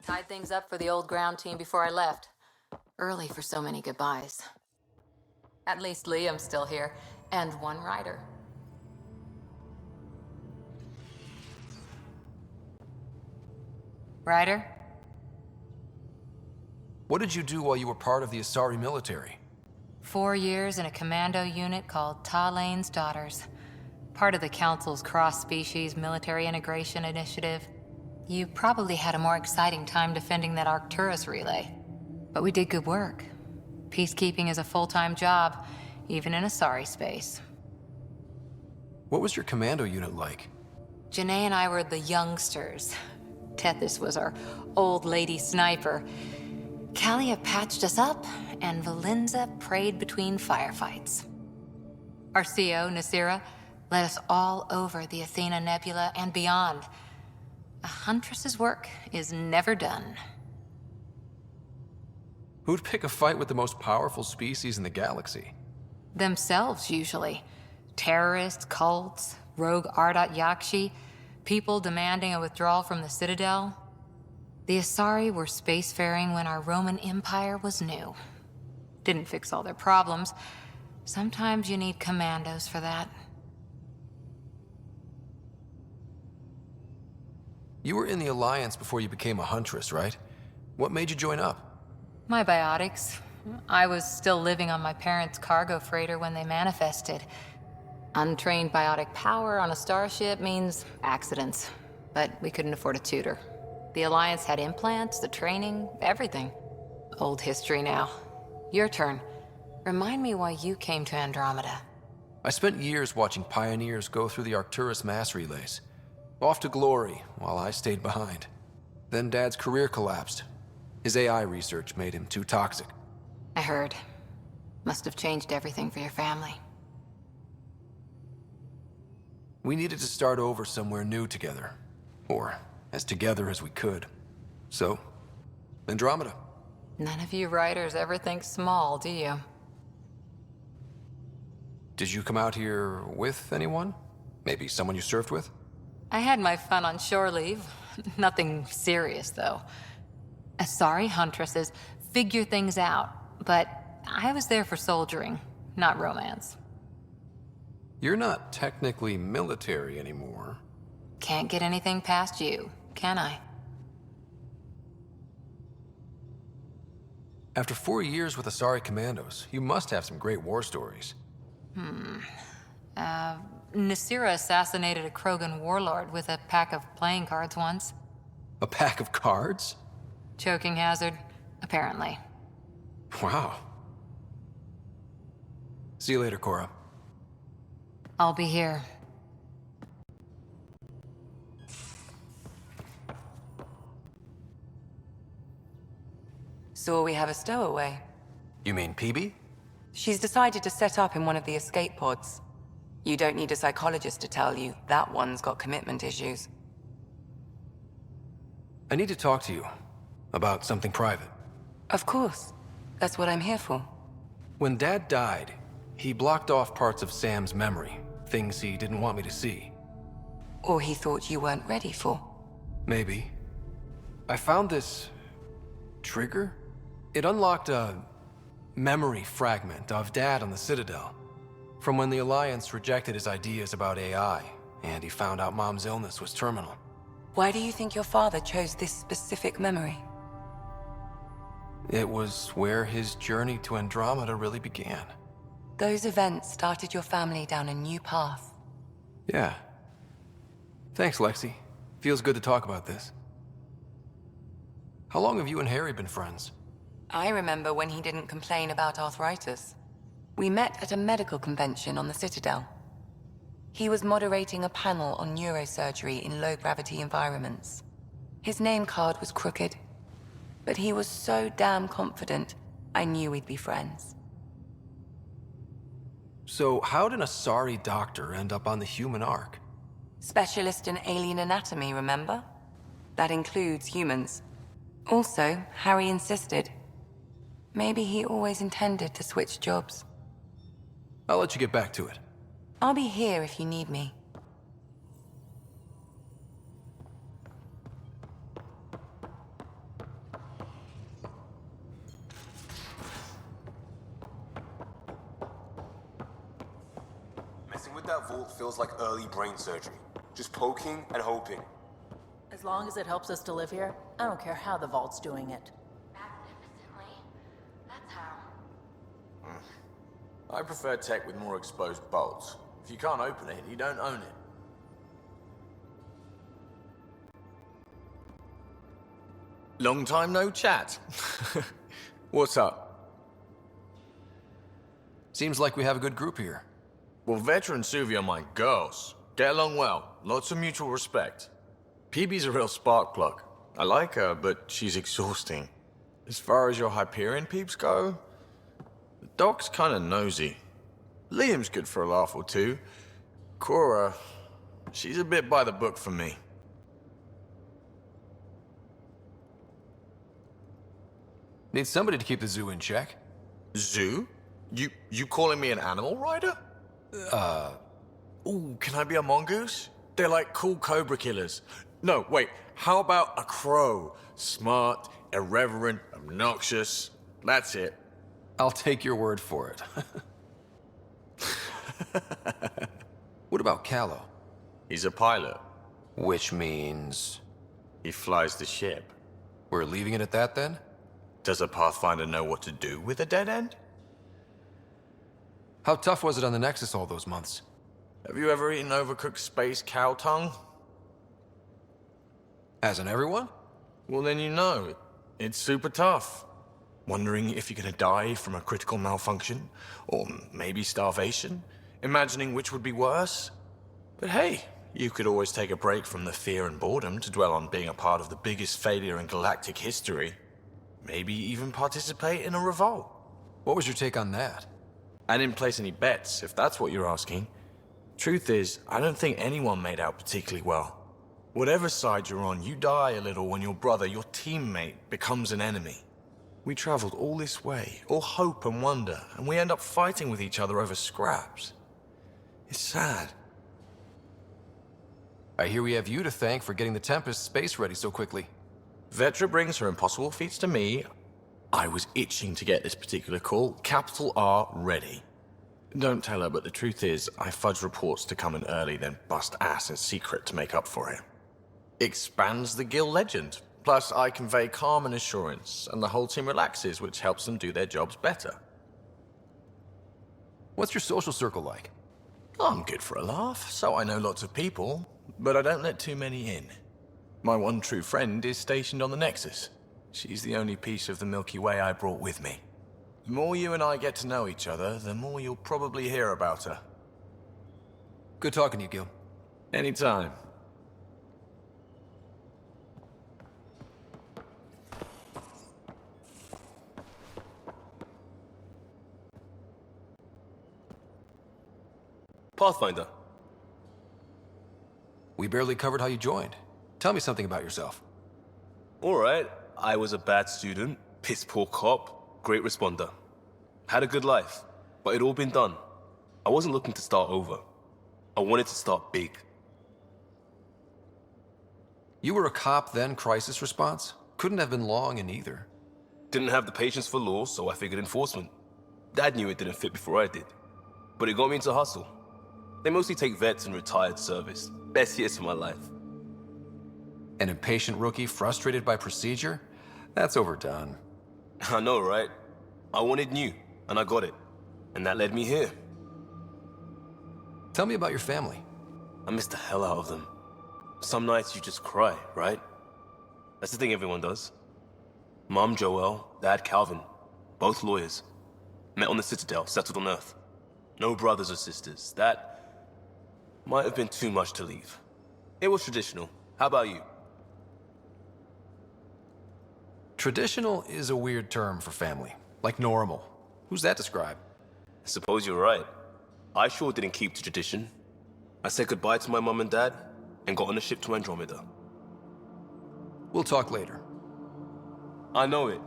Tied things up for the old ground team before I left. Early for so many goodbyes. At least Liam's still here, and one rider. Ryder? What did you do while you were part of the Asari military? 4 years in a commando unit called Talane's Daughters. Part of the Council's cross-species military integration initiative. You probably had a more exciting time defending that Arcturus relay. But we did good work. Peacekeeping is a full-time job, even in Asari space. What was your commando unit like? Janae and I were the youngsters. Tethys was our old lady sniper. Kalia patched us up, and Valenza prayed between firefights. Our CO, Nasira, led us all over the Athena Nebula and beyond. A huntress's work is never done. Who'd pick a fight with the most powerful species in the galaxy? Themselves, usually. Terrorists, cults, rogue Ardat Yakshi, people demanding a withdrawal from the Citadel. The Asari were spacefaring when our Roman Empire was new. Didn't fix all their problems. Sometimes you need commandos for that. You were in the Alliance before you became a huntress, right? What made you join up? My biotics. I was still living on my parents' cargo freighter when they manifested. Untrained biotic power on a starship means accidents, but we couldn't afford a tutor. The Alliance had implants, the training, everything. Old history now. Your turn. Remind me why you came to Andromeda. I spent years watching pioneers go through the Arcturus mass relays. Off to glory, while I stayed behind. Then Dad's career collapsed. His AI research made him too toxic. I heard. Must have changed everything for your family. We needed to start over somewhere new together. Or as together as we could. So, Andromeda. None of you writers ever think small, do you? Did you come out here with anyone? Maybe someone you served with? I had my fun on shore leave. Nothing serious, though. Asari huntresses figure things out, but I was there for soldiering, not romance. You're not technically military anymore. Can't get anything past you, can I? After 4 years with Asari commandos, you must have some great war stories. Nasira assassinated a Krogan warlord with a pack of playing cards once. A pack of cards? Choking hazard, apparently. Wow. See you later, Cora. I'll be here. So we have a stowaway. You mean PB? She's decided to set up in one of the escape pods. You don't need a psychologist to tell you that one's got commitment issues. I need to talk to you about something private. Of course. That's what I'm here for. When Dad died, he blocked off parts of Sam's memory, things he didn't want me to see. Or he thought you weren't ready for. Maybe. I found this trigger. It unlocked a memory fragment of Dad on the Citadel, from when the Alliance rejected his ideas about AI, and he found out Mom's illness was terminal. Why do you think your father chose this specific memory? It was where his journey to Andromeda really began. Those events started your family down a new path. Yeah. Thanks, Lexi. Feels good to talk about this. How long have you and Harry been friends? I remember when he didn't complain about arthritis. We met at a medical convention on the Citadel. He was moderating a panel on neurosurgery in low-gravity environments. His name card was crooked, but he was so damn confident, I knew we'd be friends. So how'd an Asari doctor end up on the human ark? Specialist in alien anatomy, remember? That includes humans. Also, Harry insisted. Maybe he always intended to switch jobs. I'll let you get back to it. I'll be here if you need me. that vault feels like early brain surgery. Just poking and hoping. As long as it helps us to live here, I don't care how the vault's doing it. Magnificently. That's how. I prefer tech with more exposed bolts. If you can't open it, you don't own it. Long time no chat. What's up? Seems like we have a good group here. Well, Vetra and Suvi are my girls. Get along well. Lots of mutual respect. PB's a real spark plug. I like her, but she's exhausting. As far as your Hyperion peeps go, the doc's kinda nosy. Liam's good for a laugh or two. Cora, she's a bit by the book for me. Need somebody to keep the zoo in check. Zoo? You calling me an animal rider? Ooh, can I be a mongoose? They're like cool cobra killers. No, wait, how about a crow? Smart, irreverent, obnoxious. That's it. I'll take your word for it. What about Callow? He's a pilot. Which means... He flies the ship. we're leaving it at that then? Does a Pathfinder know what to do with a dead end? How tough was it on the Nexus all those months? Have you ever eaten overcooked space cow tongue? Hasn't everyone? Well, then you know. It's super tough. Wondering if you're gonna die from a critical malfunction? Or maybe starvation? Imagining which would be worse? But hey, you could always take a break from the fear and boredom to dwell on being a part of the biggest failure in galactic history. Maybe even participate in a revolt. What was your take on that? I didn't place any bets, if that's what you're asking. Truth is, I don't think anyone made out particularly well. Whatever side you're on, you die a little when your brother, your teammate, becomes an enemy. We traveled all this way, all hope and wonder, and we end up fighting with each other over scraps. It's sad. I hear we have you to thank for getting the Tempest space ready so quickly. Vetra brings her impossible feats to me. I was itching to get this particular call, capital R, ready. Don't tell her, but the truth is, I fudge reports to come in early, then bust ass in secret to make up for it. Expands the guild legend. Plus, I convey calm and assurance, and the whole team relaxes, which helps them do their jobs better. What's your social circle like? I'm good for a laugh, so I know lots of people, but I don't let too many in. My one true friend is stationed on the Nexus. She's the only piece of the Milky Way I brought with me. The more you and I get to know each other, the more you'll probably hear about her. Good talking to you, Gil. Anytime. Pathfinder. We barely covered how you joined. Tell me something about yourself. Alright, I was a bad student, piss poor cop, great responder. Had a good life, but it'd all been done. I wasn't looking to start over. I wanted to start big. You were a cop then, crisis response? Couldn't have been long in either. Didn't have the patience for law, so I figured enforcement. Dad knew it didn't fit before I did. But it got me into hustle. They mostly take vets and retired service. Best years of my life. An impatient rookie frustrated by procedure? That's overdone. I know, right? I wanted new, and I got it. And that led me here. Tell me about your family. I miss the hell out of them. Some nights you just cry, right? That's the thing everyone does. Mom Joelle, Dad Calvin, both lawyers. Met on the Citadel, settled on Earth. No brothers or sisters. That might have been too much to leave. It was traditional. How about you? Traditional is a weird term for family. Like normal. Who's that describe? I suppose you're right. I sure didn't keep to tradition. I said goodbye to my mom and dad, and got on a ship to Andromeda. We'll talk later. I know it.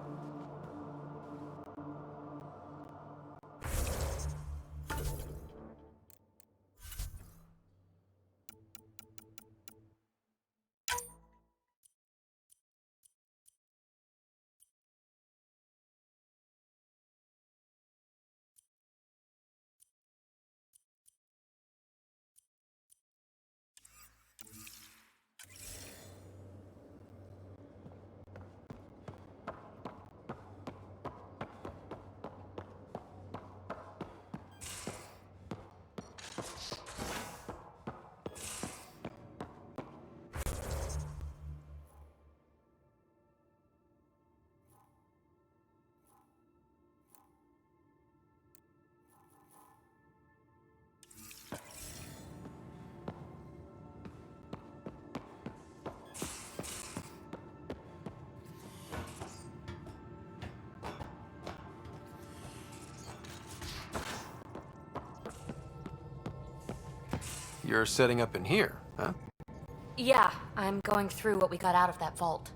you're setting up in here, huh? Yeah, I'm going through what we got out of that vault.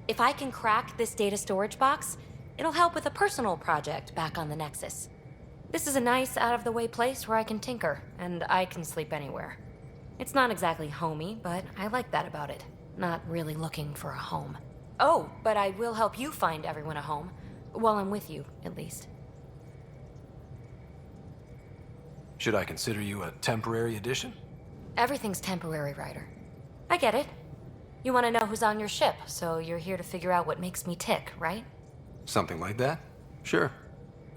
If I can crack this data storage box, it'll help with a personal project back on the Nexus. This is a nice, out-of-the-way place where I can tinker, and I can sleep anywhere. It's not exactly homey, but I like that about it. Not really looking for a home. Oh, but I will help you find everyone a home. While I'm with you, at least. Should I consider you a temporary addition? Everything's temporary, Ryder. I get it. You want to know who's on your ship, so you're here to figure out what makes me tick, right? Something like that? Sure.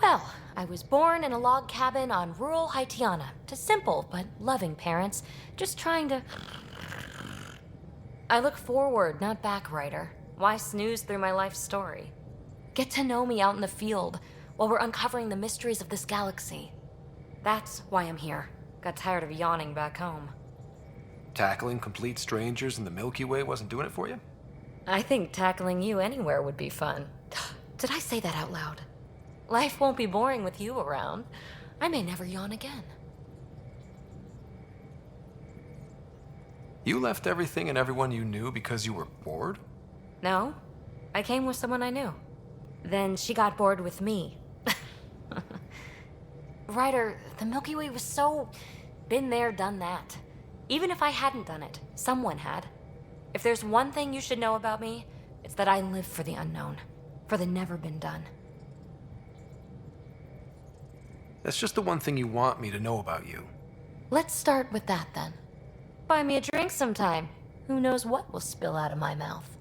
Well, I was born in a log cabin on rural Haitiana to simple but loving parents, just trying to... I look forward, not back, Ryder. Why snooze through my life story? Get to know me out in the field while we're uncovering the mysteries of this galaxy. That's why I'm here. Got tired of yawning back home. Tackling complete strangers in the Milky Way wasn't doing it for you? I think tackling you anywhere would be fun. Did I say that out loud? Life won't be boring with you around. I may never yawn again. You left everything and everyone you knew because you were bored? No, I came with someone I knew. Then she got bored with me. Ryder, the Milky Way was so... been there, done that. Even if I hadn't done it, someone had. If there's one thing you should know about me, it's that I live for the unknown. For the never been done. That's just the one thing you want me to know about you. Let's start with that then. Buy me a drink sometime. Who knows what will spill out of my mouth.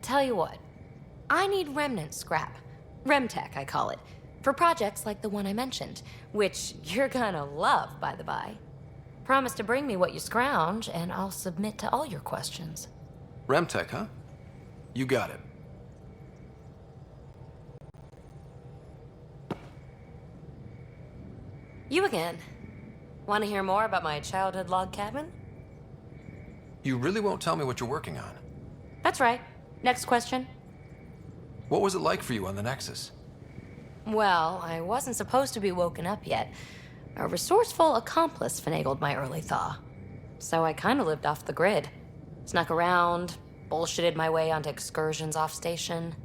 Tell you what. I need Remnant scrap. Remtech, I call it. For projects like the one I mentioned, which you're gonna love, by the by. Promise to bring me what you scrounge, and I'll submit to all your questions. Remtech, huh? You got it. You again. Want to hear more about my childhood log cabin? You really won't tell me what you're working on. That's right. Next question. What was it like for you on the Nexus? Well, I wasn't supposed to be woken up yet. A resourceful accomplice finagled my early thaw. So I kind of lived off the grid. Snuck around, bullshitted my way onto excursions off station.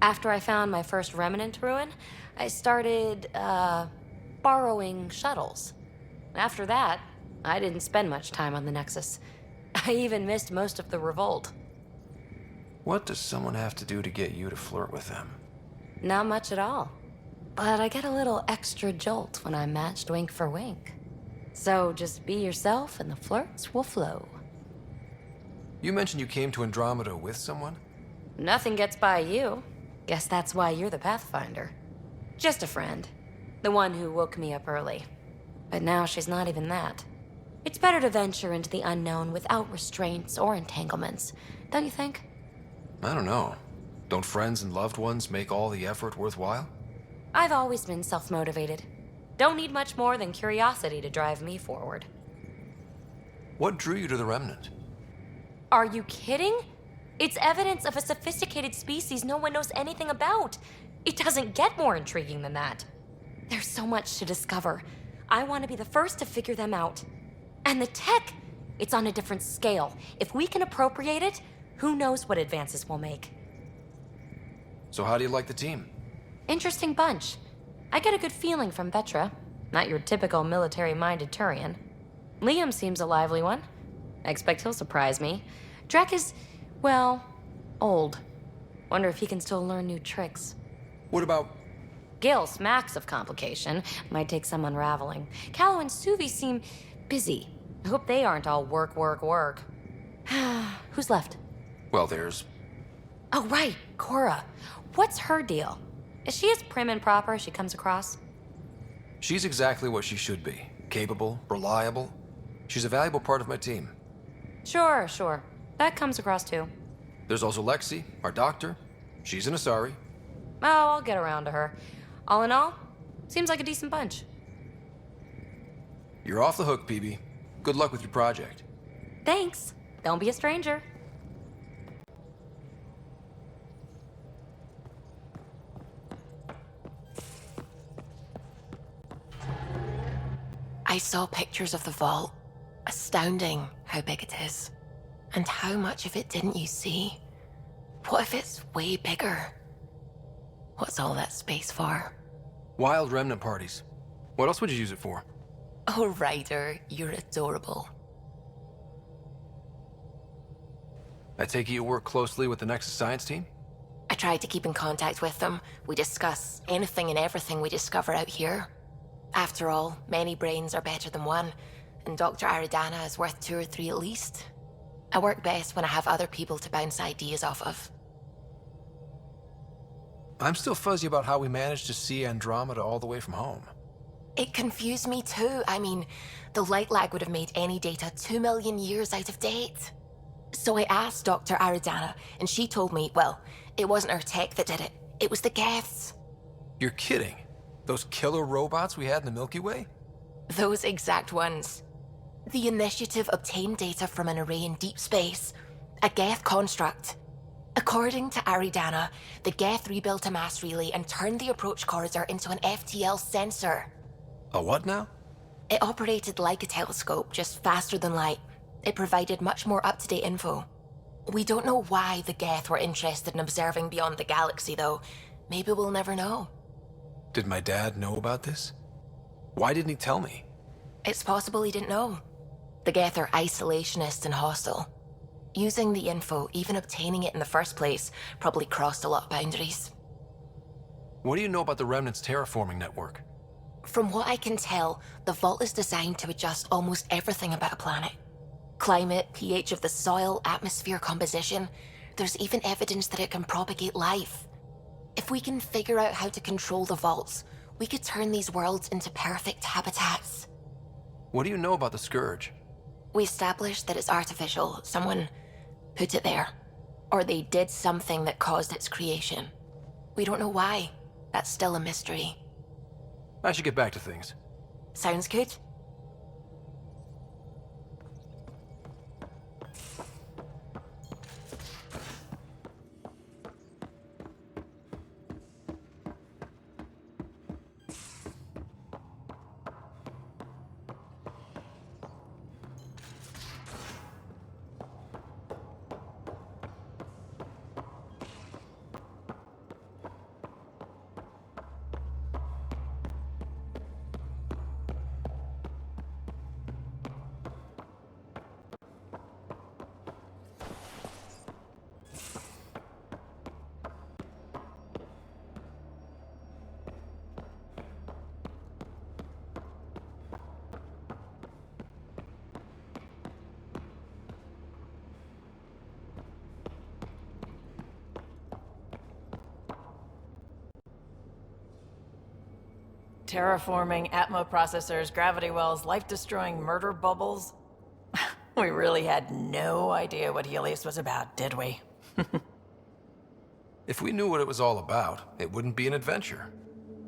After I found my first Remnant ruin, I started, borrowing shuttles. After that, I didn't spend much time on the Nexus. I even missed most of the revolt. What does someone have to do to get you to flirt with them? Not much at all. But I get a little extra jolt when I'm matched wink for wink. So just be yourself and the flirts will flow. You mentioned you came to Andromeda with someone? Nothing gets by you. Guess that's why you're the Pathfinder. Just a friend. The one who woke me up early. But now she's not even that. It's better to venture into the unknown without restraints or entanglements, don't you think? I don't know. Don't friends and loved ones make all the effort worthwhile? I've always been self-motivated. Don't need much more than curiosity to drive me forward. What drew you to the Remnant? Are you kidding? It's evidence of a sophisticated species no one knows anything about. It doesn't get more intriguing than that. There's so much to discover. I want to be the first to figure them out. And the tech, it's on a different scale. If we can appropriate it, who knows what advances we'll make. So how do you like the team? Interesting bunch. I get a good feeling from Vetra. Not your typical military-minded Turian. Liam seems a lively one. I expect he'll surprise me. Drek is, well, old. Wonder if he can still learn new tricks. What about... Gil smacks of complication. Might take some unraveling. Callow and Suvi seem busy. I hope they aren't all work, work, work. Who's left? Well, there's... Oh, right, Cora. What's her deal? Is she as prim and proper as she comes across? She's exactly what she should be. Capable, reliable. She's a valuable part of my team. Sure. That comes across too. There's also Lexi, our doctor. She's an Asari. Oh, I'll get around to her. All in all, seems like a decent bunch. You're off the hook, PB. Good luck with your project. Thanks. Don't be a stranger. I I saw pictures of the vault. Astounding how big it is. And how much of it didn't you see? What if it's way bigger? What's all that space for? Wild Remnant parties. What else would you use it for? Oh, Ryder, you're adorable. I take it you work closely with the Nexus science team? I try to keep in contact with them. We discuss anything and everything we discover out here. After all, many brains are better than one, and Dr. Aridana is worth 2 or 3 at least. I work best when I have other people to bounce ideas off of. I'm still fuzzy about how we managed to see Andromeda all the way from home. It confused me too. I mean, the light lag would have made any data 2 million years out of date. So I asked Dr. Aridana, and she told me, well, it wasn't our tech that did it. It was the Geths. You're kidding. Those killer robots we had in the Milky Way? Those exact ones. The Initiative obtained data from an array in deep space, a Geth construct. According to Aridana, the Geth rebuilt a mass relay and turned the approach corridor into an FTL sensor. A what now? It operated like a telescope, just faster than light. It provided much more up-to-date info. We don't know why the Geth were interested in observing beyond the galaxy, though. Maybe we'll never know. Did my dad know about this? Why didn't he tell me? It's possible he didn't know. The Geth are isolationist and hostile. Using the info, even obtaining it in the first place, probably crossed a lot of boundaries. What do you know about the Remnant's terraforming network? From what I can tell, the vault is designed to adjust almost everything about a planet. Climate, pH of the soil, atmosphere composition. There's even evidence that it can propagate life. If we can figure out how to control the vaults, we could turn these worlds into perfect habitats. What do you know about the Scourge? We established that it's artificial. Someone put it there. Or they did something that caused its creation. We don't know why. That's still a mystery. I should get back to things. Sounds good? Terraforming, Atmo processors, gravity wells, life-destroying murder bubbles. We really had no idea what Helios was about, did we? If we knew what it was all about, it wouldn't be an adventure.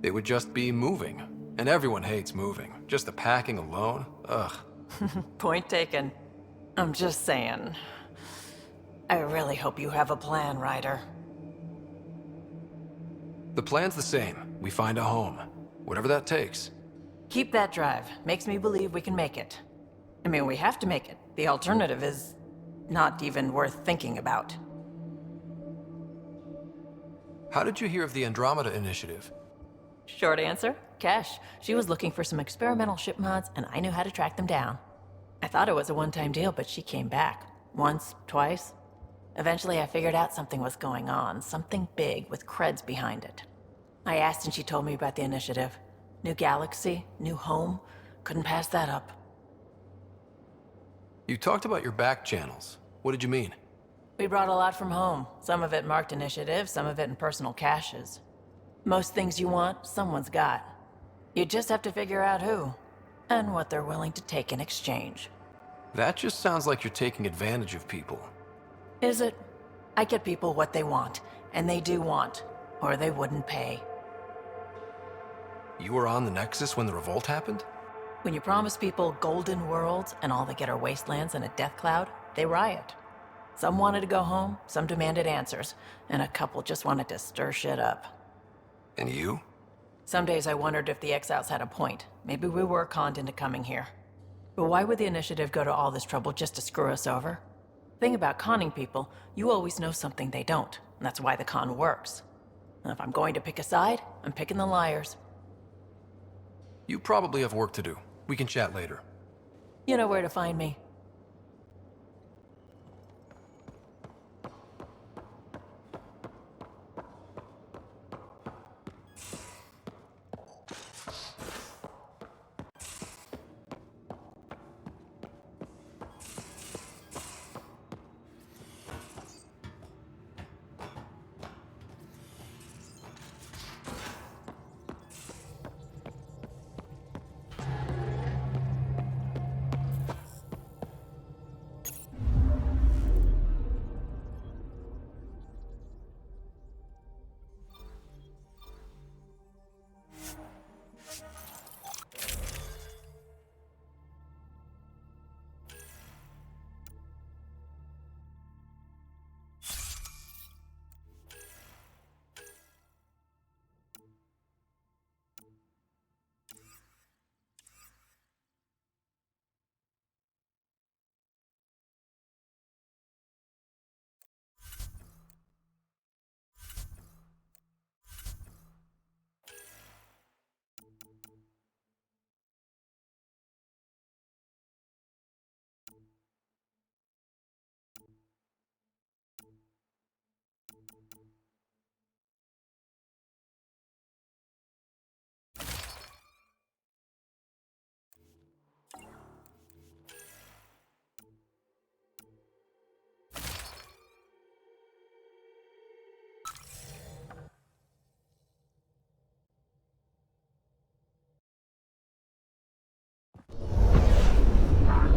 It would just be moving. And everyone hates moving. Just the packing alone, ugh. Point taken. I'm just saying. I really hope you have a plan, Ryder. The plan's the same. We find a home. Whatever that takes. Keep that drive. Makes me believe we can make it. I mean, we have to make it. The alternative is not even worth thinking about. How did you hear of the Andromeda Initiative? Short answer, Cash. She was looking for some experimental ship mods, and I knew how to track them down. I thought it was a one-time deal, but she came back. Once, twice. Eventually, I figured out something was going on. Something big with creds behind it. I asked and she told me about the initiative. New galaxy, new home. Couldn't pass that up. You talked about your back channels. What did you mean? We brought a lot from home. Some of it marked initiative, some of it in personal caches. Most things you want, someone's got. You just have to figure out who, and what they're willing to take in exchange. That just sounds like you're taking advantage of people. Is it? I get people what they want, and they do want, or they wouldn't pay. You were on the Nexus when the revolt happened? When you promise people golden worlds and all they get are wastelands and a death cloud, they riot. Some wanted to go home, some demanded answers, and a couple just wanted to stir shit up. And you? Some days I wondered if the exiles had a point, Maybe we were conned into coming here. But why would the Initiative go to all this trouble just to screw us over? Thing about conning people, you always know something they don't, and that's why the con works. And if I'm going to pick a side, I'm picking the liars. You probably have work to do. We can chat later. You know where to find me.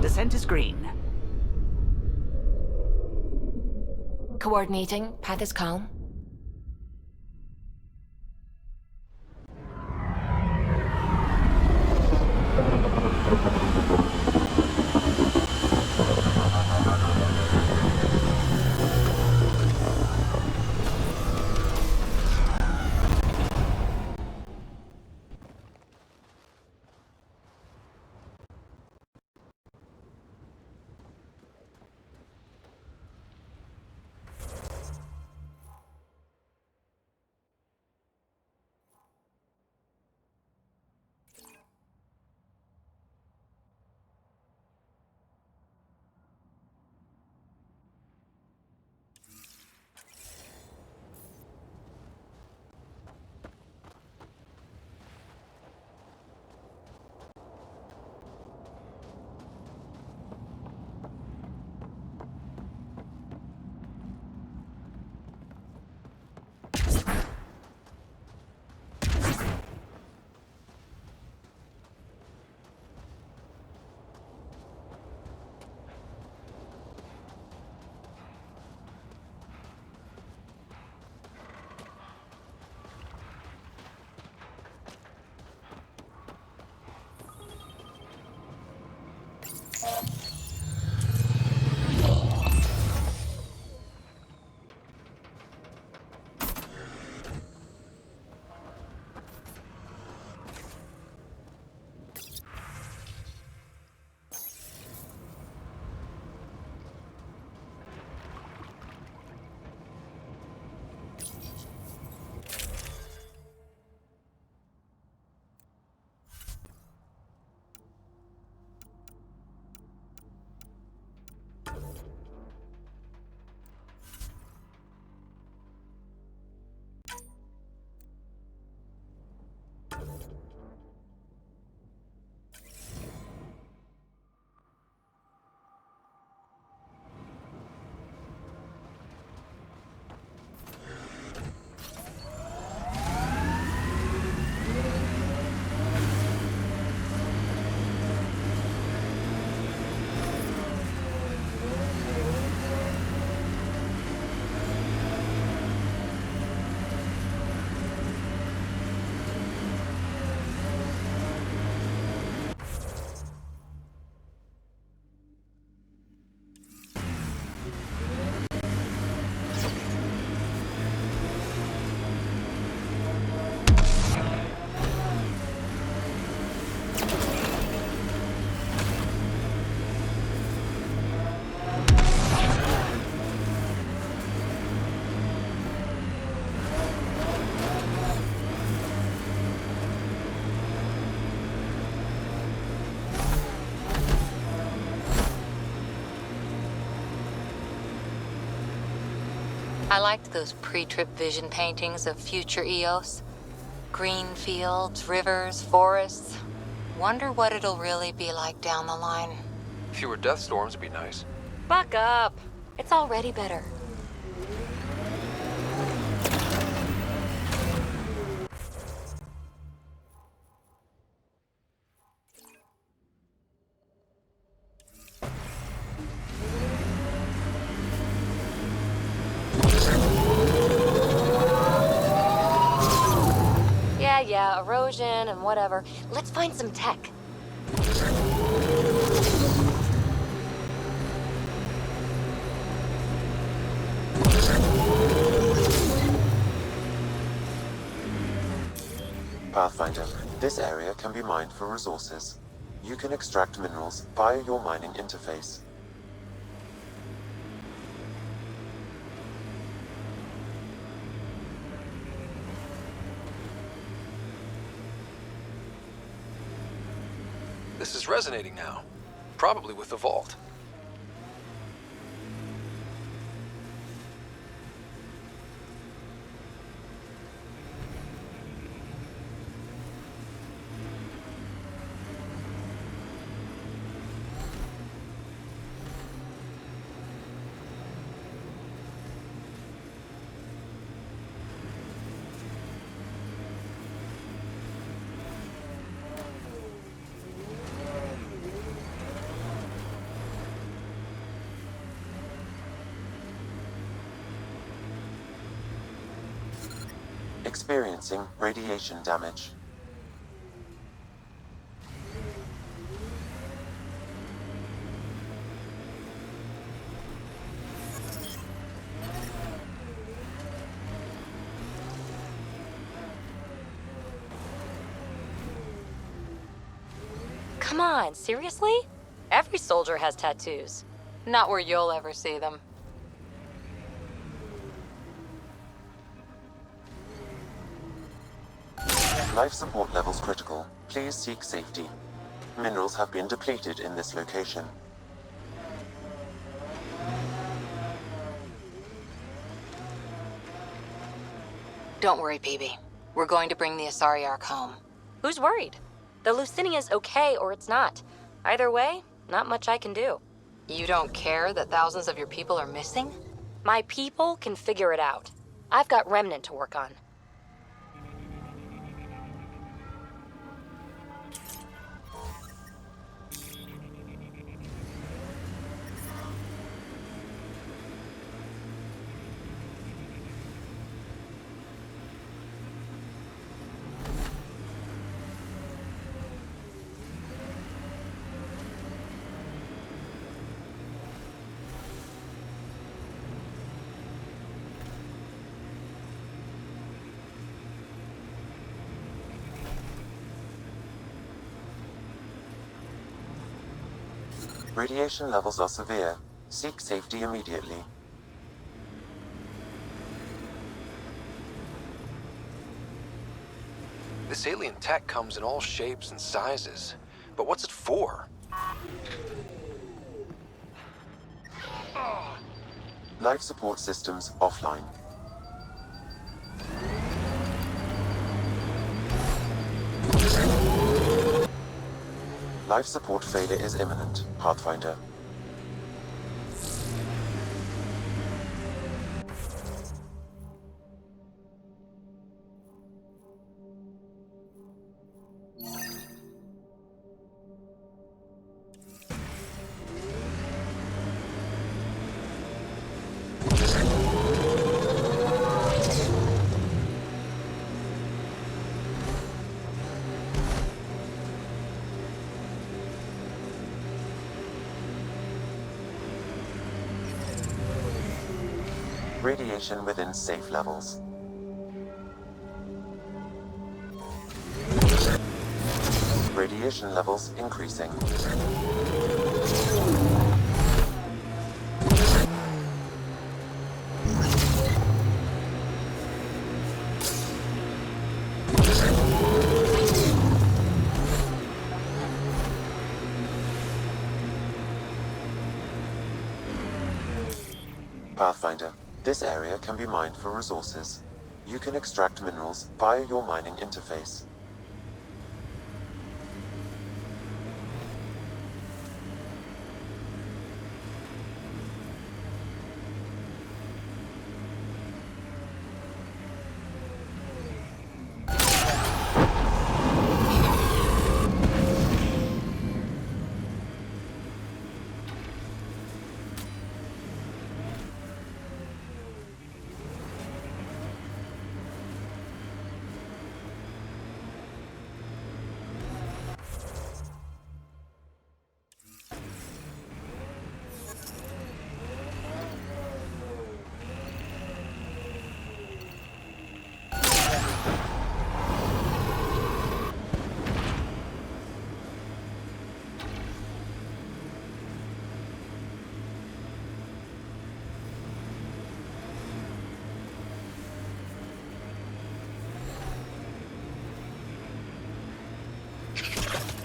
Descent is green. Coordinating. Path is calm. I liked those pre-trip vision paintings of future Eos. Green fields, rivers, forests. Wonder what it'll really be like down the line. Fewer death storms would be nice. Buck up. It's already better. Yeah, erosion and whatever. Let's find some tech. Pathfinder, this area can be mined for resources. You can extract minerals via your mining interface. This is resonating now. Probably with the vault. Experiencing radiation damage. Come on, seriously? Every soldier has tattoos. Not where you'll ever see them. Life support levels critical. Please seek safety. Minerals have been depleted in this location. Don't worry, PB. We're going to bring the Asari Ark home. Who's worried? The Lucinia's okay or it's not. Either way, not much I can do. You don't care that thousands of your people are missing? My people can figure it out. I've got Remnant to work on. Radiation levels are severe. Seek safety immediately. This alien tech comes in all shapes and sizes. But what's it for? Life support systems offline. Life support failure is imminent, Pathfinder. Radiation within safe levels. Radiation levels increasing. Pathfinder, This area can be mined for resources. You can extract minerals via your mining interface.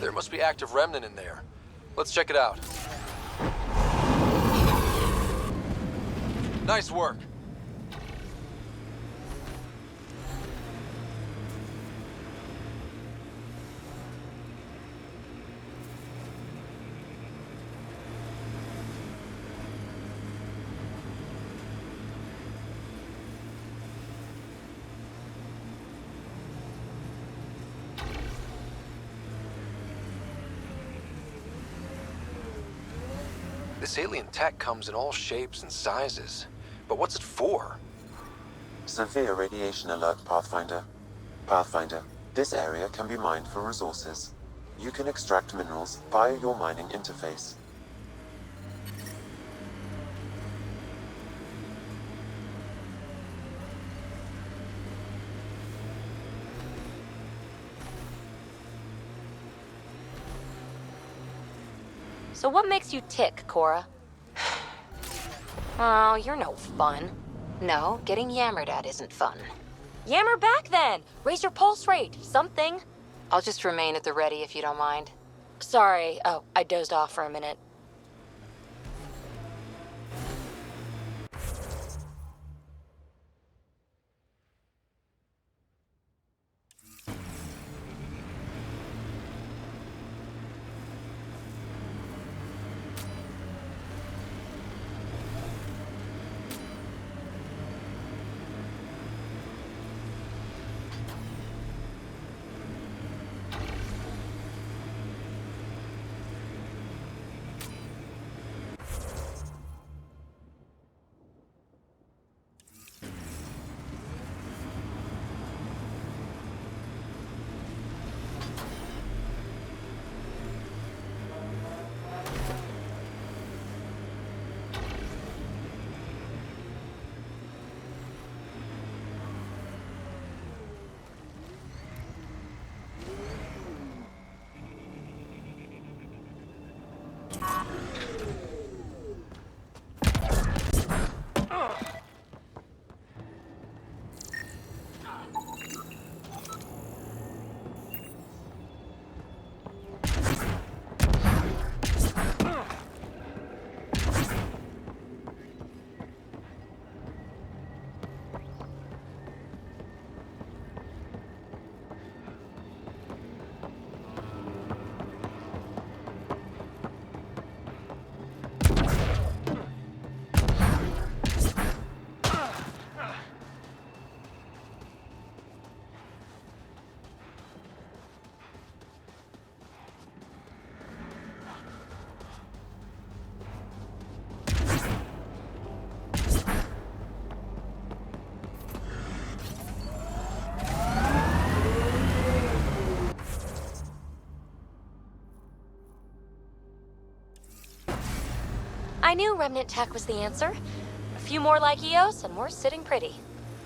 There must be active Remnant in there. Let's check it out. Nice work. This alien tech comes in all shapes and sizes. But what's it for? Severe radiation alert, Pathfinder. Pathfinder, this area can be mined for resources. You can extract minerals via your mining interface. So what makes you tick, Cora? Oh, you're no fun. No, getting yammered at isn't fun. Yammer back then! Raise your pulse rate, something. I'll just remain at the ready if you don't mind. Sorry, oh, I dozed off for a minute. I knew Remnant tech was the answer. A few more like EOS, and we're sitting pretty.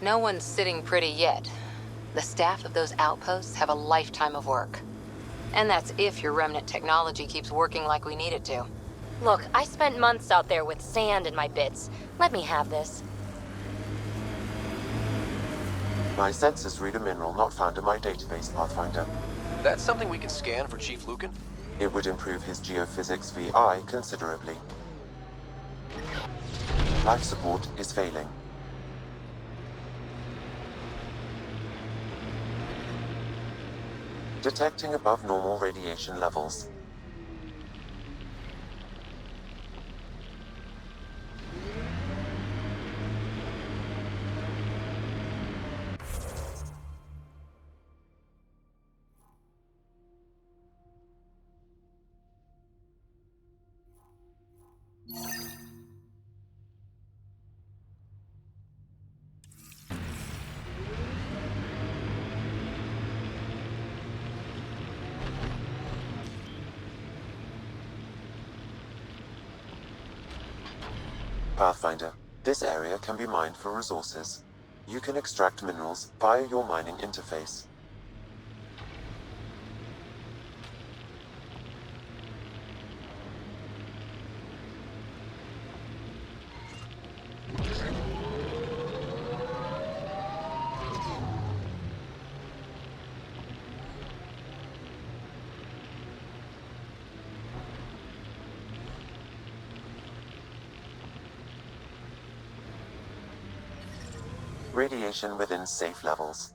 No one's sitting pretty yet. The staff of those outposts have a lifetime of work. And that's if your Remnant technology keeps working like we need it to. Look, I spent months out there with sand in my bits. Let me have this. My sensors read a mineral not found in my database, Pathfinder. That's something we can scan for Chief Lucan? It would improve his geophysics VI considerably. Life support is failing. Detecting above normal radiation levels. Pathfinder, this area can be mined for resources. You can extract minerals via your mining interface. Radiation within safe levels.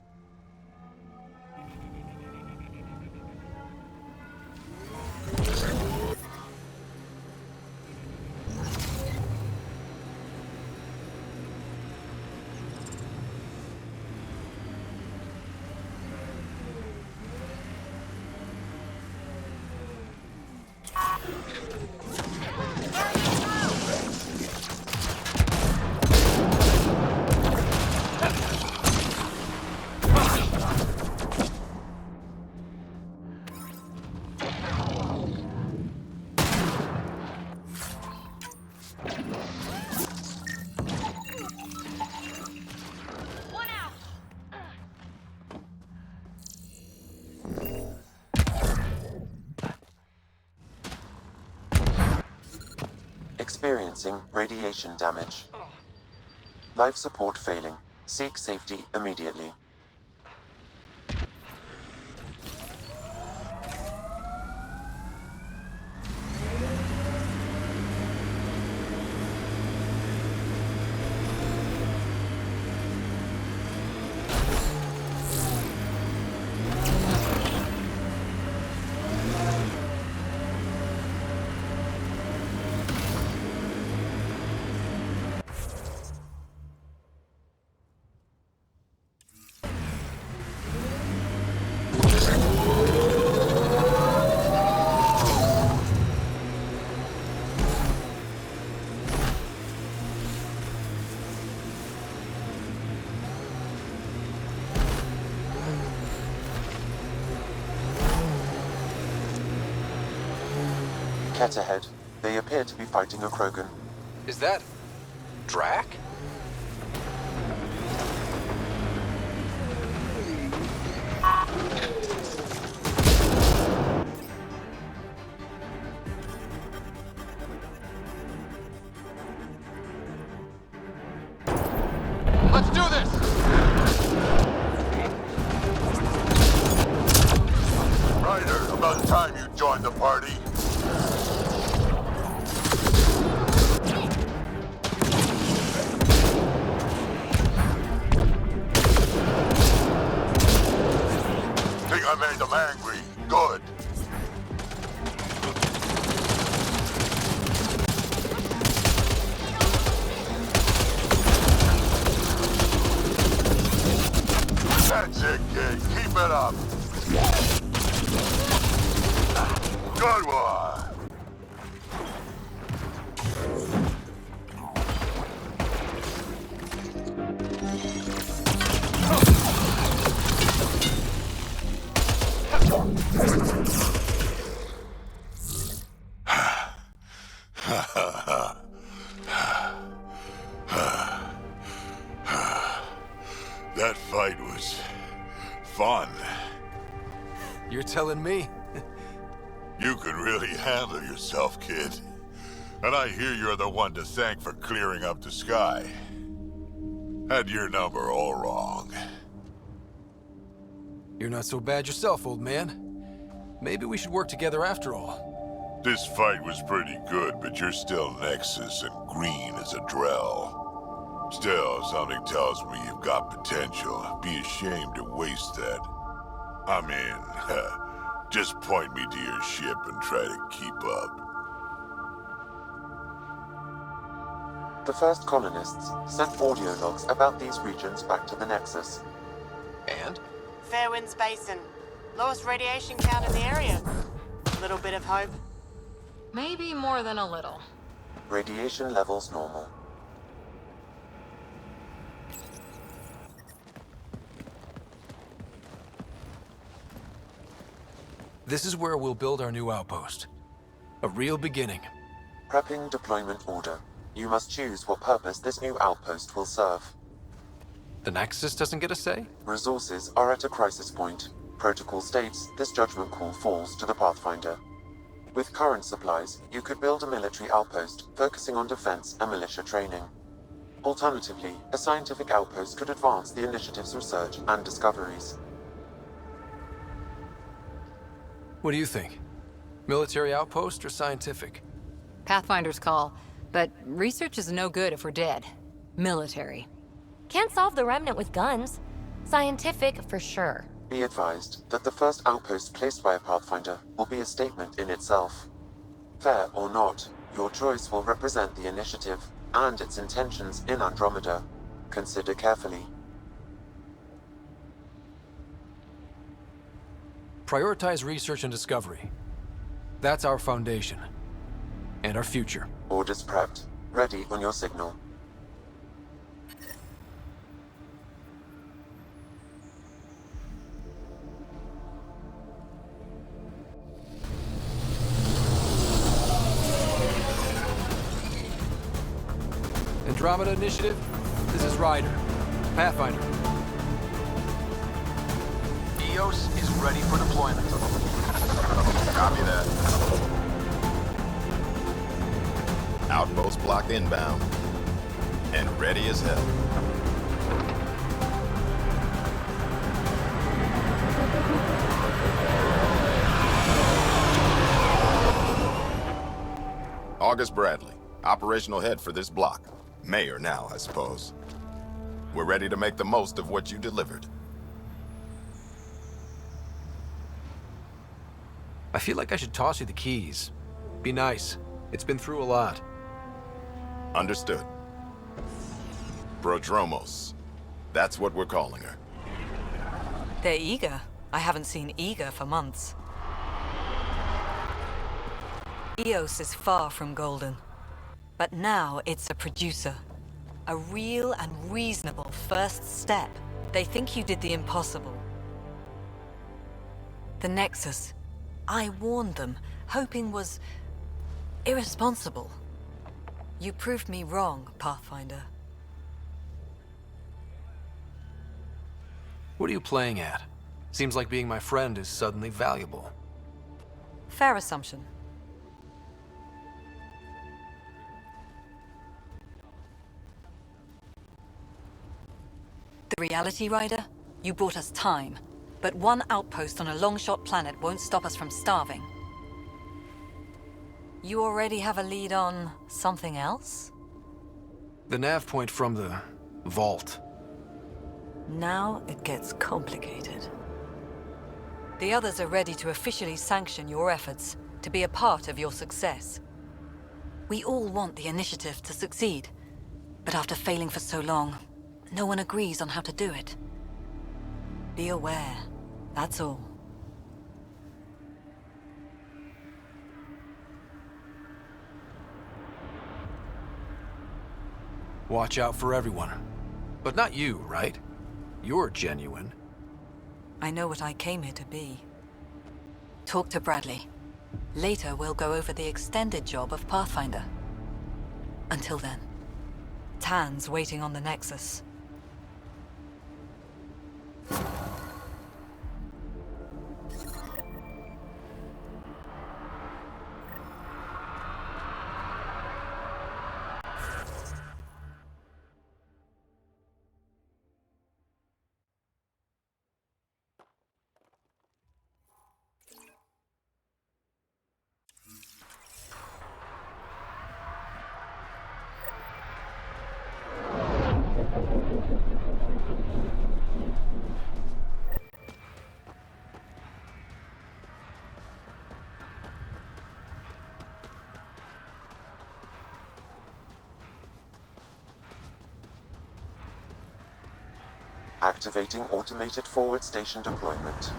Experiencing radiation damage. Life support failing. Seek safety immediately. Kett ahead. They appear to be fighting a Krogan. Is that... Drac? Let's do this! Ryder, about time you joined the party. Think I made them angry. Good. That's it, kid. Keep it up. Good one. That fight was fun. You're telling me? You could really handle yourself, kid. And I hear you're the one to thank for clearing up the sky. Had your number all wrong. You're not so bad yourself, old man. Maybe we should work together after all. This fight was pretty good, but you're still Nexus and green as a Drell. Still, something tells me you've got potential. Be ashamed to waste that. I mean, just point me to your ship and try to keep up. The first colonists sent audio logs about these regions back to the Nexus. And? Fairwinds Basin. Lowest radiation count in the area. Little bit of hope. Maybe more than a little. Radiation levels normal. This is where we'll build our new outpost. A real beginning. Prepping deployment order. You must choose what purpose this new outpost will serve. The Nexus doesn't get a say? Resources are at a crisis point. Protocol states this judgment call falls to the Pathfinder. With current supplies, you could build a military outpost focusing on defense and militia training. Alternatively, a scientific outpost could advance the Initiative's research and discoveries. What do you think? Military outpost or scientific? Pathfinder's call, but research is no good if we're dead. Military. Can't solve the Remnant with guns. Scientific for sure. Be advised that the first outpost placed by a Pathfinder will be a statement in itself. Fair or not, your choice will represent the Initiative and its intentions in Andromeda. Consider carefully. Prioritize research and discovery. That's our foundation. And our future. Orders prepped. Ready on your signal. Andromeda Initiative, this is Ryder. Pathfinder. EOS is ready for deployment. Copy that. Outpost block inbound. And ready as hell. August Bradley, operational head for this block. Mayor now, I suppose. We're ready to make the most of what you delivered. I feel like I should toss you the keys. Be nice. It's been through a lot. Understood. Prodromos. That's what we're calling her. They're eager. I haven't seen eager for months. EOS is far from golden. But now it's a producer. A real and reasonable first step. They think you did the impossible. The Nexus. I warned them, hoping was irresponsible. You proved me wrong, Pathfinder. What are you playing at? Seems like being my friend is suddenly valuable. Fair assumption. The reality, Ryder? You brought us time. But one outpost on a long-shot planet won't stop us from starving. You already have a lead on something else? The nav point from the vault. Now it gets complicated. The others are ready to officially sanction your efforts, to be a part of your success. We all want the Initiative to succeed, but after failing for so long, no one agrees on how to do it. Be aware, that's all. Watch out for everyone. But not you, right? You're genuine. I know what I came here to be. Talk to Bradley. Later, we'll go over the extended job of Pathfinder. Until then, Tan's waiting on the Nexus. Activating automated forward station deployment.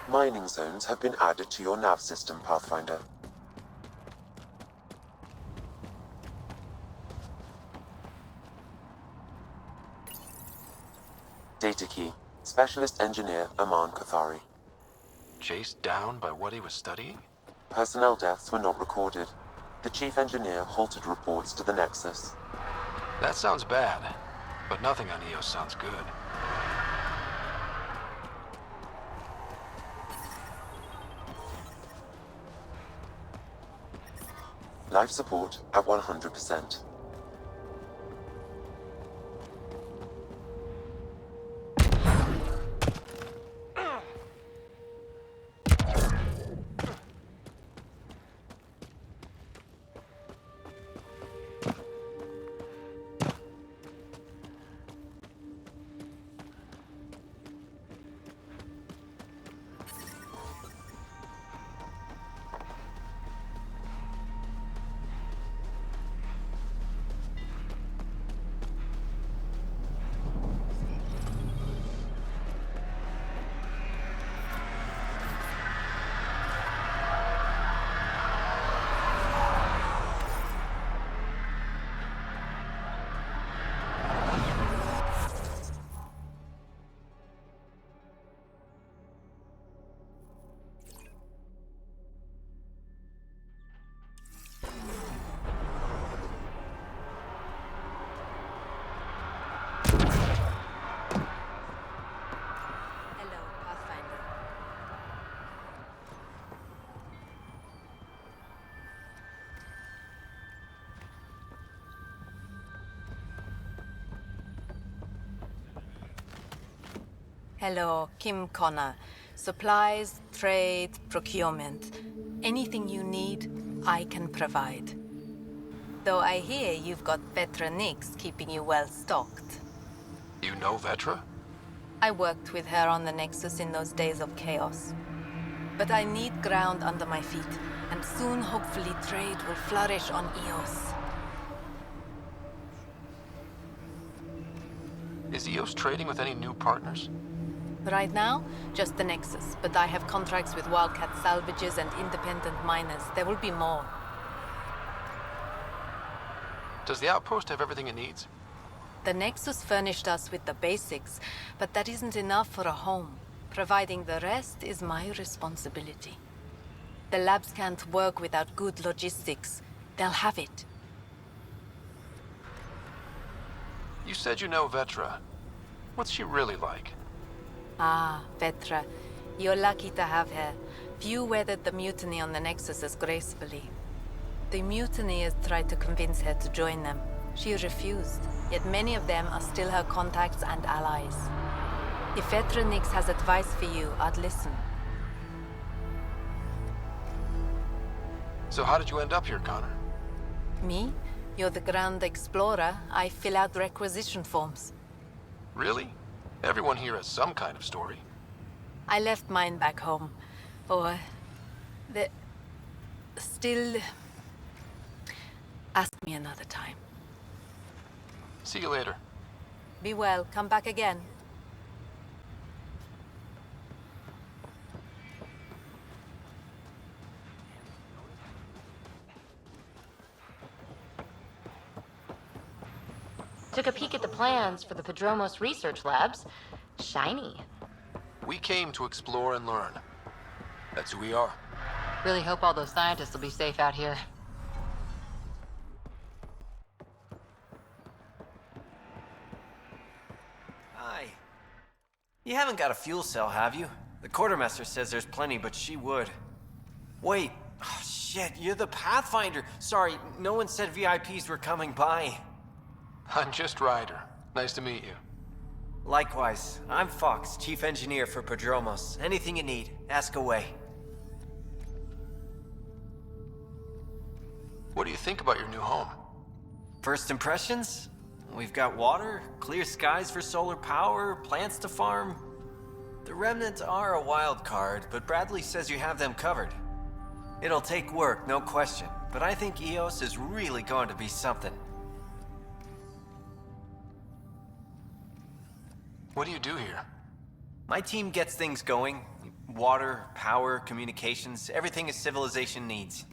Mining zones have been added to your nav system, Pathfinder. Data key. Specialist Engineer Aman Kothari. Chased down by what he was studying? Personnel deaths were not recorded. The Chief Engineer halted reports to the Nexus. That sounds bad, but nothing on EOS sounds good. Life support at 100%. Hello, Kim Connor. Supplies, trade, procurement. Anything you need, I can provide. Though I hear you've got Vetra Nix keeping you well stocked. You know Vetra? I worked with her on the Nexus in those days of chaos. But I need ground under my feet, and soon hopefully trade will flourish on EOS. Is EOS trading with any new partners? Right now, just the Nexus, but I have contracts with Wildcat salvages and independent miners. There will be more. Does the outpost have everything it needs? The Nexus furnished us with the basics, but that isn't enough for a home. Providing the rest is my responsibility. The labs can't work without good logistics. They'll have it. You said you know Vetra. What's she really like? Ah, Vetra. You're lucky to have her. Few weathered the mutiny on the Nexus as gracefully. The mutineers tried to convince her to join them. She refused, yet many of them are still her contacts and allies. If Vetra Nix has advice for you, I'd listen. So how did you end up here, Connor? Me? You're the Grand Explorer. I fill out requisition forms. Really? Everyone here has some kind of story. I left mine back home. Or... Still... Ask me another time. See you later. Be well. Come back again. Took a peek at the plans for the Padromos research labs. Shiny. We came to explore and learn. That's who we are. Really hope all those scientists will be safe out here. Hi. You haven't got a fuel cell, have you? The quartermaster says there's plenty, but she would. Wait. Oh, shit, you're the Pathfinder. Sorry, no one said VIPs were coming by. I'm just Ryder. Nice to meet you. Likewise. I'm Fox, Chief Engineer for Padromos. Anything you need, ask away. What do you think about your new home? First impressions? We've got water, clear skies for solar power, plants to farm. The Remnant are a wild card, but Bradley says you have them covered. It'll take work, no question, but I think EOS is really going to be something. What do you do here? My team gets things going. Water, power, communications, everything a civilization needs.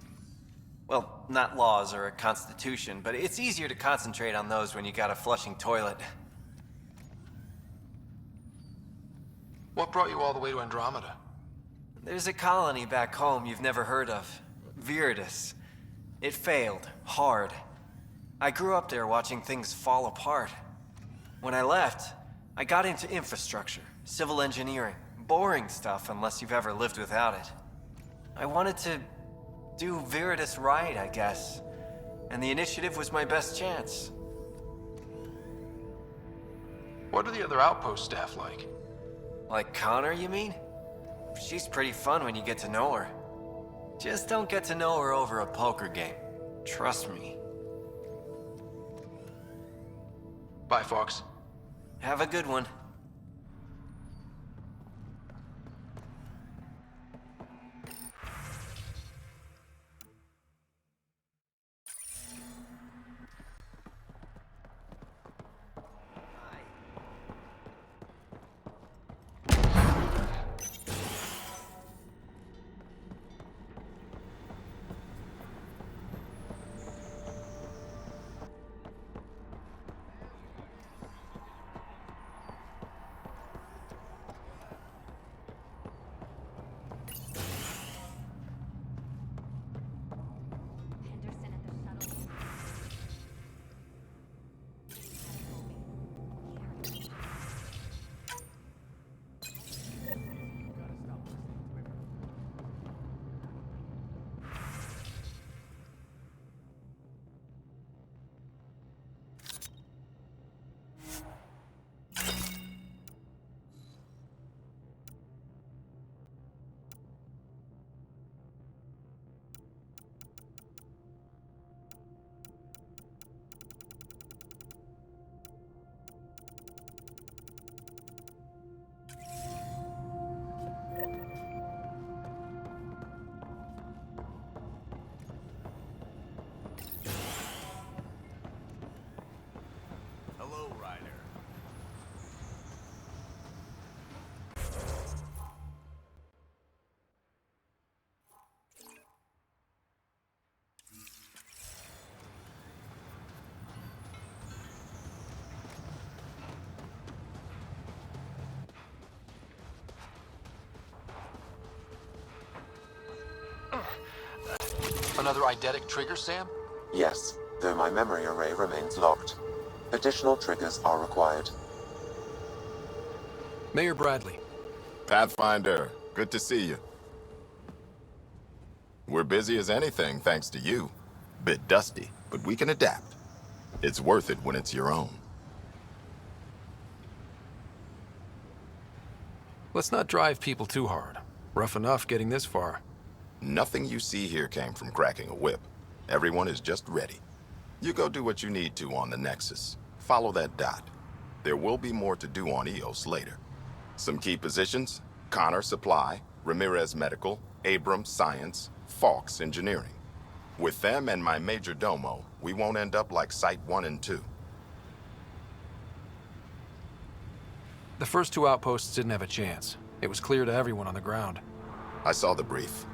Well, not laws or a constitution, but it's easier to concentrate on those when you got a flushing toilet. What brought you all the way to Andromeda? There's a colony back home you've never heard of. Viridis. It failed. Hard. I grew up there watching things fall apart. When I left, I got into infrastructure, civil engineering. Boring stuff unless you've ever lived without it. I wanted to do Viridis right, I guess. And the Initiative was my best chance. What are the other outpost staff like? Like Connor, you mean? She's pretty fun when you get to know her. Just don't get to know her over a poker game. Trust me. Bye, Fox. Have a good one. Hello, Ryder. Another eidetic trigger, Sam? Yes, though my memory array remains locked. Additional triggers are required. Mayor Bradley. Pathfinder, good to see you. We're busy as anything, thanks to you. Bit dusty, but we can adapt. It's worth it when it's your own. Let's not drive people too hard. Rough enough getting this far. Nothing you see here came from cracking a whip. Everyone is just ready. You go do what you need to on the Nexus. Follow that dot. There will be more to do on EOS later. Some key positions: Connor Supply, Ramirez Medical, Abrams Science, Fawkes Engineering. With them and my major domo, we won't end up like Site 1 and 2. The first two outposts didn't have a chance. It was clear to everyone on the ground. I saw the brief.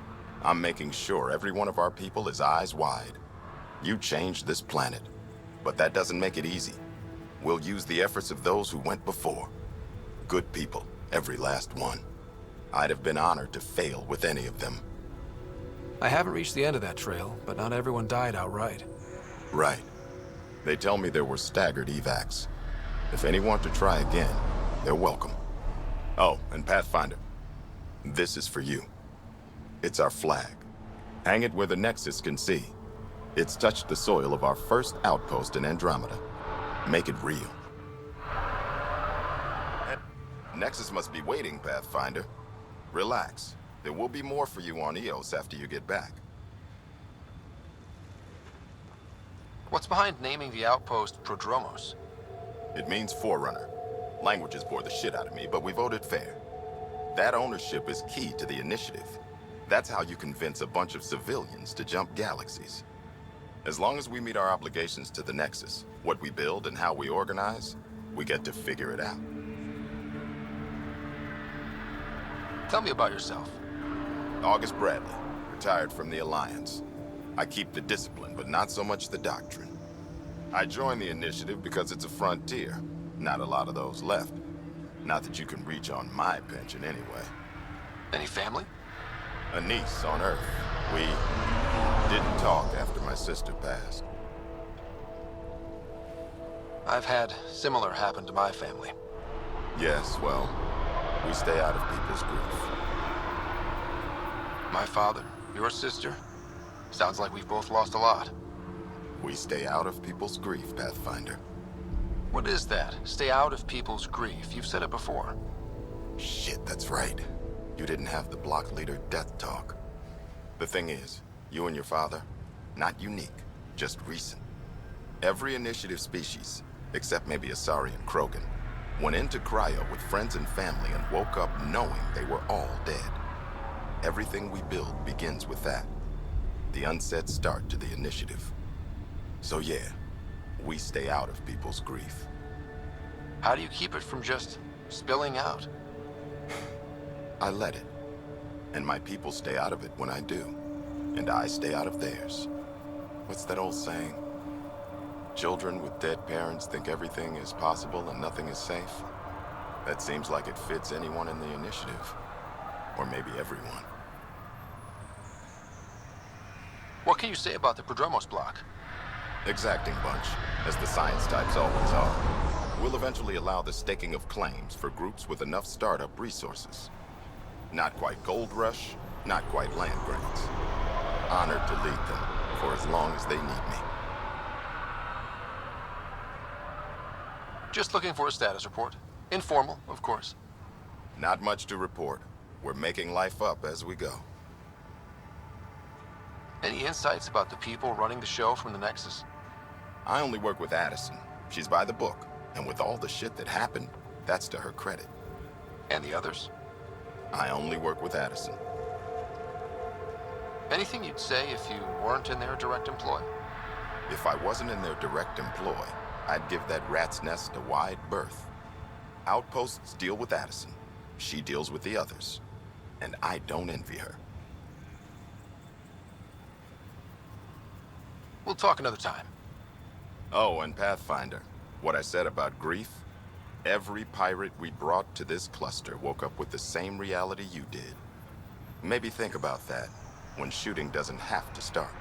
I'm making sure every one of our people is eyes wide. You changed this planet, but that doesn't make it easy. We'll use the efforts of those who went before. Good people, every last one. I'd have been honored to fail with any of them. I haven't reached the end of that trail, but not everyone died outright. Right. They tell me there were staggered evacs. If any want to try again, they're welcome. Oh, and Pathfinder, this is for you. It's our flag. Hang it where the Nexus can see. It's touched the soil of our first outpost in Andromeda. Make it real. Nexus must be waiting, Pathfinder. Relax. There will be more for you on EOS after you get back. What's behind naming the outpost Prodromos? It means Forerunner. Languages bore the shit out of me, but we voted fair. That ownership is key to the Initiative. That's how you convince a bunch of civilians to jump galaxies. As long as we meet our obligations to the Nexus, what we build and how we organize, we get to figure it out. Tell me about yourself. August Bradley, retired from the Alliance. I keep the discipline, but not so much the doctrine. I joined the Initiative because it's a frontier. Not a lot of those left. Not that you can reach on my pension anyway. Any family? A niece on Earth. We didn't talk after my sister passed. I've had similar happen to my family. Yes, well, we stay out of people's grief. My father, your sister. Sounds like we've both lost a lot. We stay out of people's grief, Pathfinder. What is that? Stay out of people's grief. You've said it before. Shit, that's right. You didn't have the block leader death talk. The thing is, you and your father, not unique, just recent. Every Initiative species, except maybe Asari and Krogan, went into cryo with friends and family and woke up knowing they were all dead. Everything we build begins with that. The unsaid start to the Initiative. So yeah, we stay out of people's grief. How do you keep it from just spilling out? I let it. And my people stay out of it when I do. And I stay out of theirs. What's that old saying? Children with dead parents think everything is possible and nothing is safe. That seems like it fits anyone in the Initiative. Or maybe everyone. What can you say about the Prodromos block? Exacting bunch, as the science types always are. We'll eventually allow the staking of claims for groups with enough startup resources. Not quite gold rush, not quite land grants. Honored to lead them for as long as they need me. Just looking for a status report. Informal, of course. Not much to report. We're making life up as we go. Any insights about the people running the show from the Nexus? I only work with Addison. She's by the book. And with all the shit that happened, that's to her credit. And the others? I only work with Addison. Anything you'd say if you weren't in their direct employ? If I wasn't in their direct employ, I'd give that rat's nest a wide berth. Outposts deal with Addison. She deals with the others. And I don't envy her. We'll talk another time. Oh, and Pathfinder, what I said about grief? Every pirate we brought to this cluster woke up with the same reality you did. Maybe think about that when shooting doesn't have to start.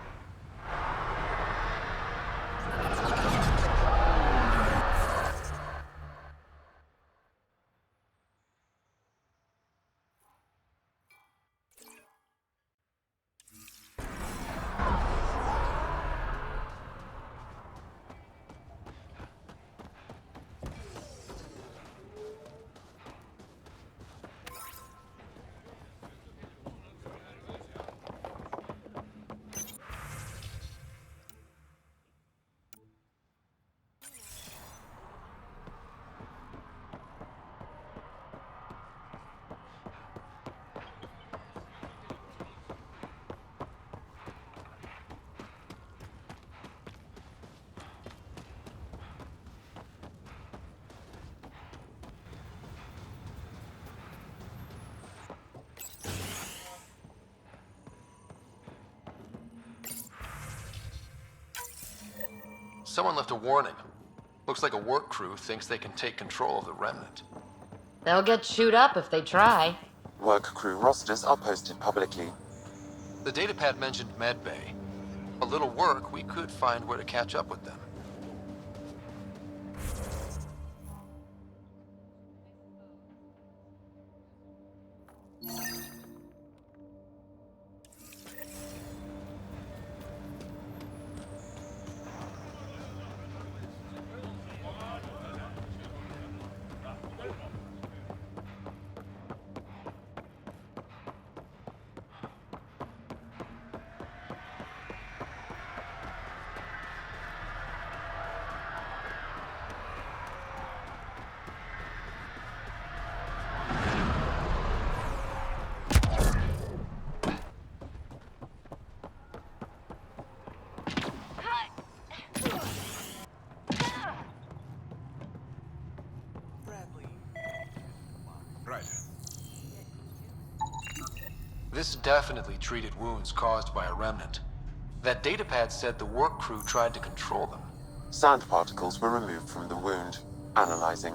Someone left a warning. Looks like a work crew thinks they can take control of the Remnant. They'll get chewed up if they try. Work crew rosters are posted publicly. The datapad mentioned medbay. A little work, we could find where to catch up with them. This definitely treated wounds caused by a remnant. That datapad said the work crew tried to control them. Sand particles were removed from the wound. Analyzing.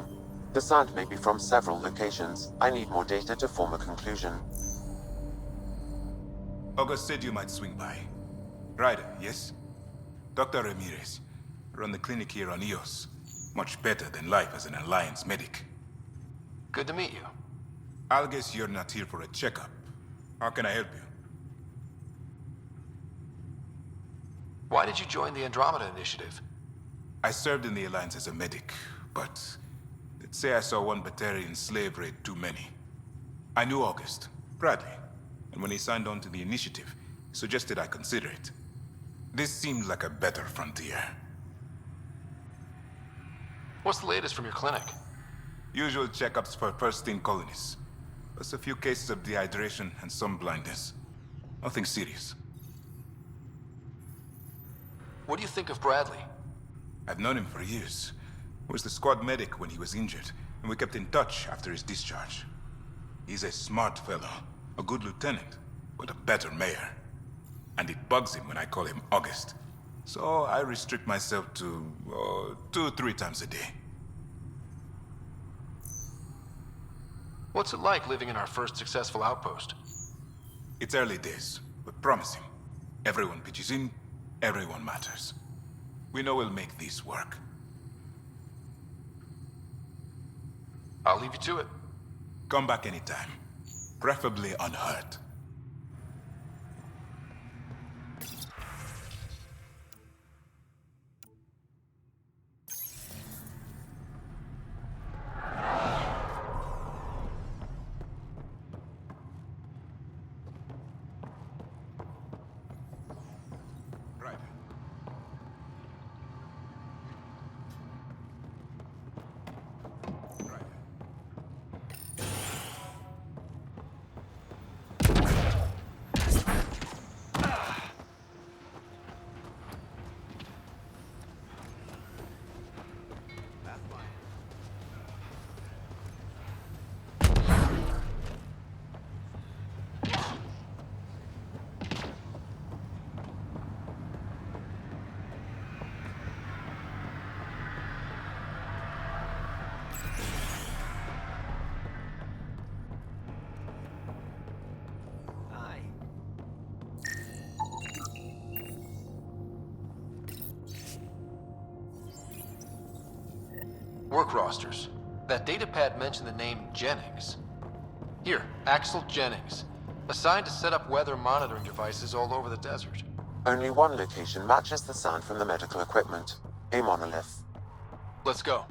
The sand may be from several locations. I need more data to form a conclusion. August said you might swing by. Ryder, yes? Dr. Ramirez. Run the clinic here on Eos. Much better than life as an Alliance medic. Good to meet you. I'll guess you're not here for a checkup. How can I help you? Why did you join the Andromeda Initiative? I served in the Alliance as a medic, but let's say I saw one Batarian slave raid too many. I knew August, Bradley, and when he signed on to the Initiative, he suggested I consider it. This seemed like a better frontier. What's the latest from your clinic? Usual checkups for first-in colonists. Plus a few cases of dehydration and some blindness. Nothing serious. What do you think of Bradley? I've known him for years. He was the squad medic when he was injured, and we kept in touch after his discharge. He's a smart fellow, a good lieutenant, but a better mayor. And it bugs him when I call him August. So I restrict myself to 2-3 times a day. What's it like living in our first successful outpost? It's early days, but promising. Everyone pitches in, everyone matters. We know we'll make this work. I'll leave you to it. Come back anytime. Preferably unhurt. Work rosters. That datapad mentioned the name Jennings. Here, Axel Jennings. Assigned to set up weather monitoring devices all over the desert. Only one location matches the sound from the medical equipment. A monolith. Let's go.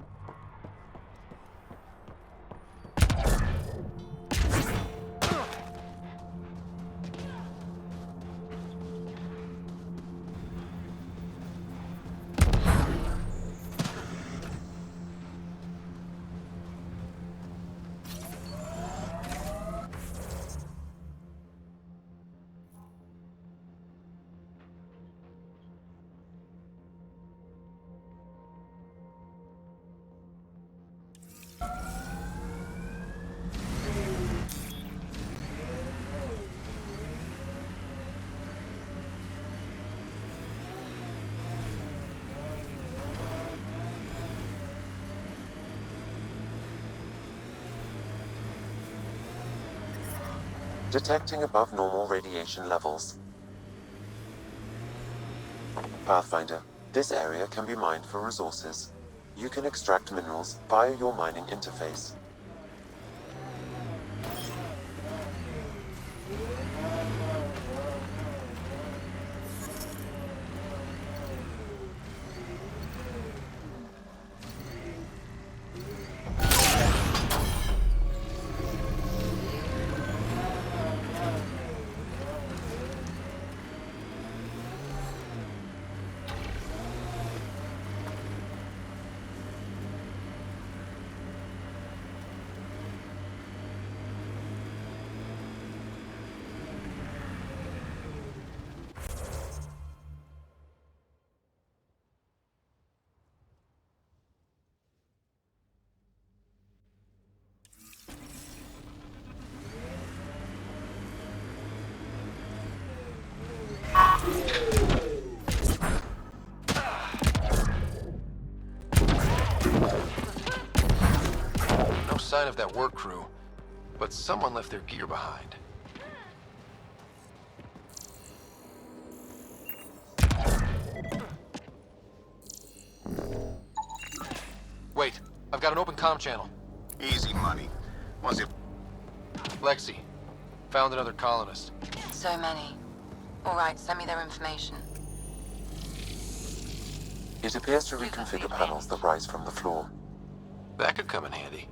Detecting above normal radiation levels. Pathfinder, this area can be mined for resources. You can extract minerals via your mining interface. sign of that work crew, but someone left their gear behind. Wait, I've got an open comm channel. Easy money. Was it... Lexi, found another colonist. So many. All right, send me their information. It appears to reconfigure panels that rise from the floor. That could come in handy.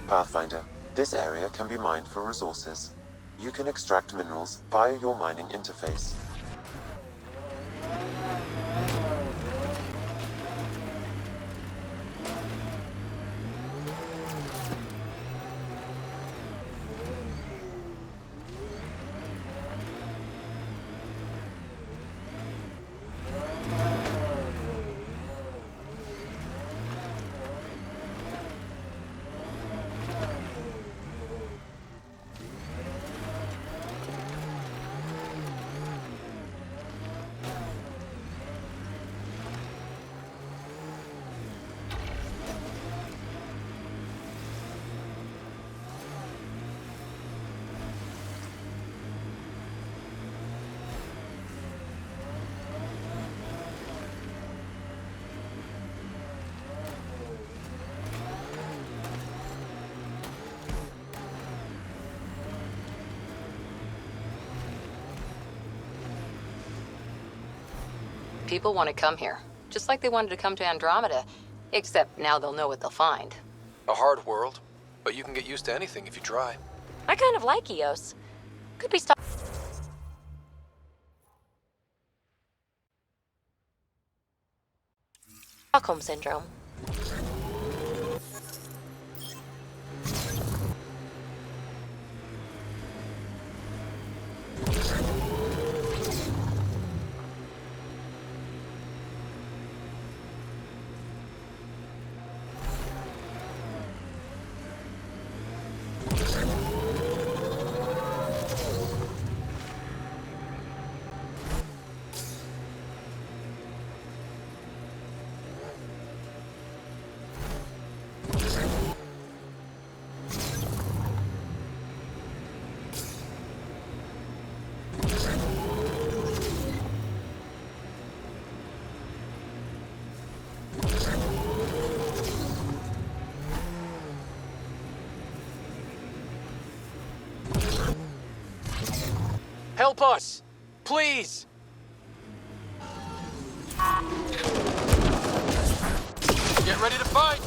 Pathfinder, this area can be mined for resources. You can extract minerals via your mining interface. People want to come here, just like they wanted to come to Andromeda, except now they'll know what they'll find. A hard world, but you can get used to anything if you try. I kind of like Eos. Could be Stockholm Syndrome. Help us! Please! Get ready to fight!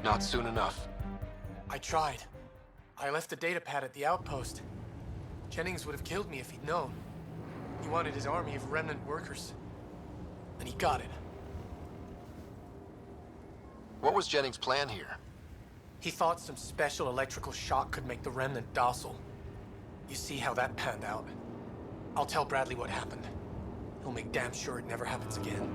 Not soon enough. I tried. I left the data pad at the outpost. Jennings would have killed me if he'd known. He wanted his army of Remnant workers. And he got it. What was Jennings' plan here? He thought some special electrical shock could make the Remnant docile. You see how that panned out. I'll tell Bradley what happened. He'll make damn sure it never happens again.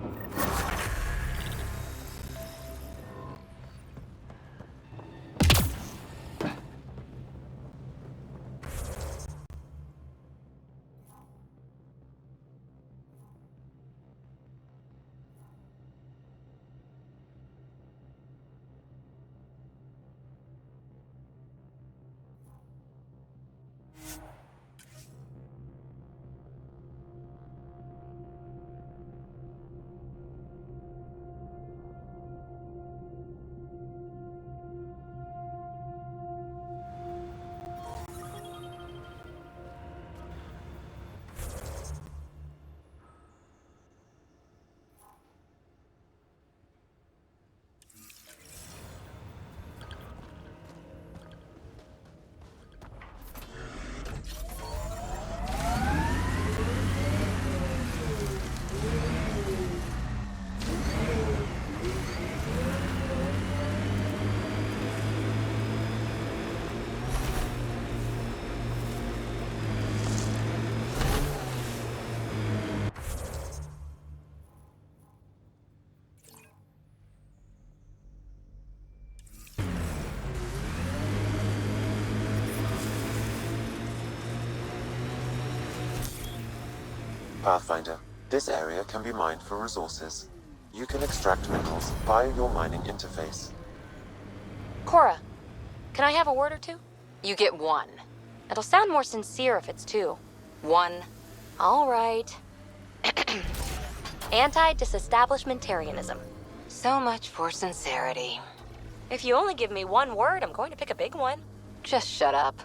Pathfinder, this area can be mined for resources. You can extract minerals via your mining interface. Cora, can I have a word or two? You get one. It'll sound more sincere if it's two. One. All right. Anti-disestablishmentarianism. So much for sincerity. If you only give me one word, I'm going to pick a big one. Just shut up.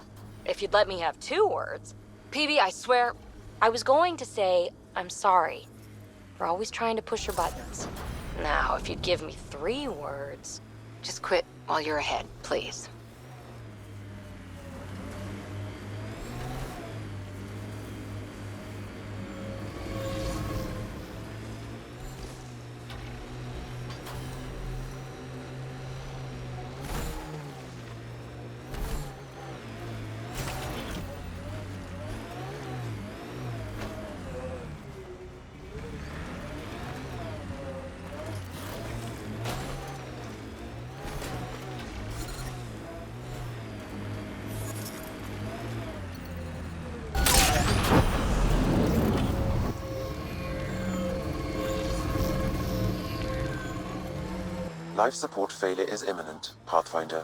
If you'd let me have 2 words. PB, I swear, I was going to say, I'm sorry for always trying to push your buttons. Now, if you'd give me 3 words. Just quit while you're ahead, please. Life support failure is imminent, Pathfinder.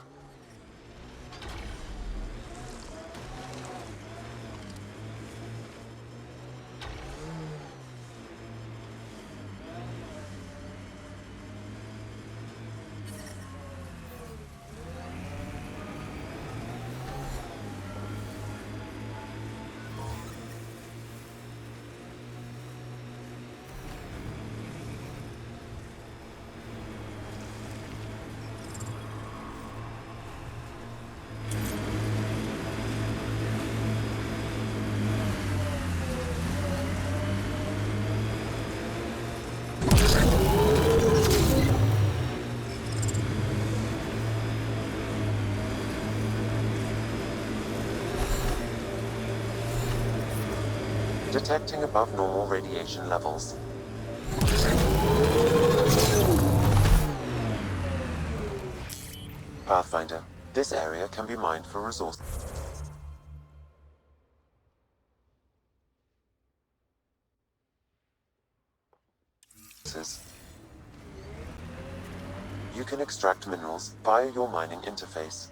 Detecting above normal radiation levels. Pathfinder, this area can be mined for resources. You can extract minerals via your mining interface.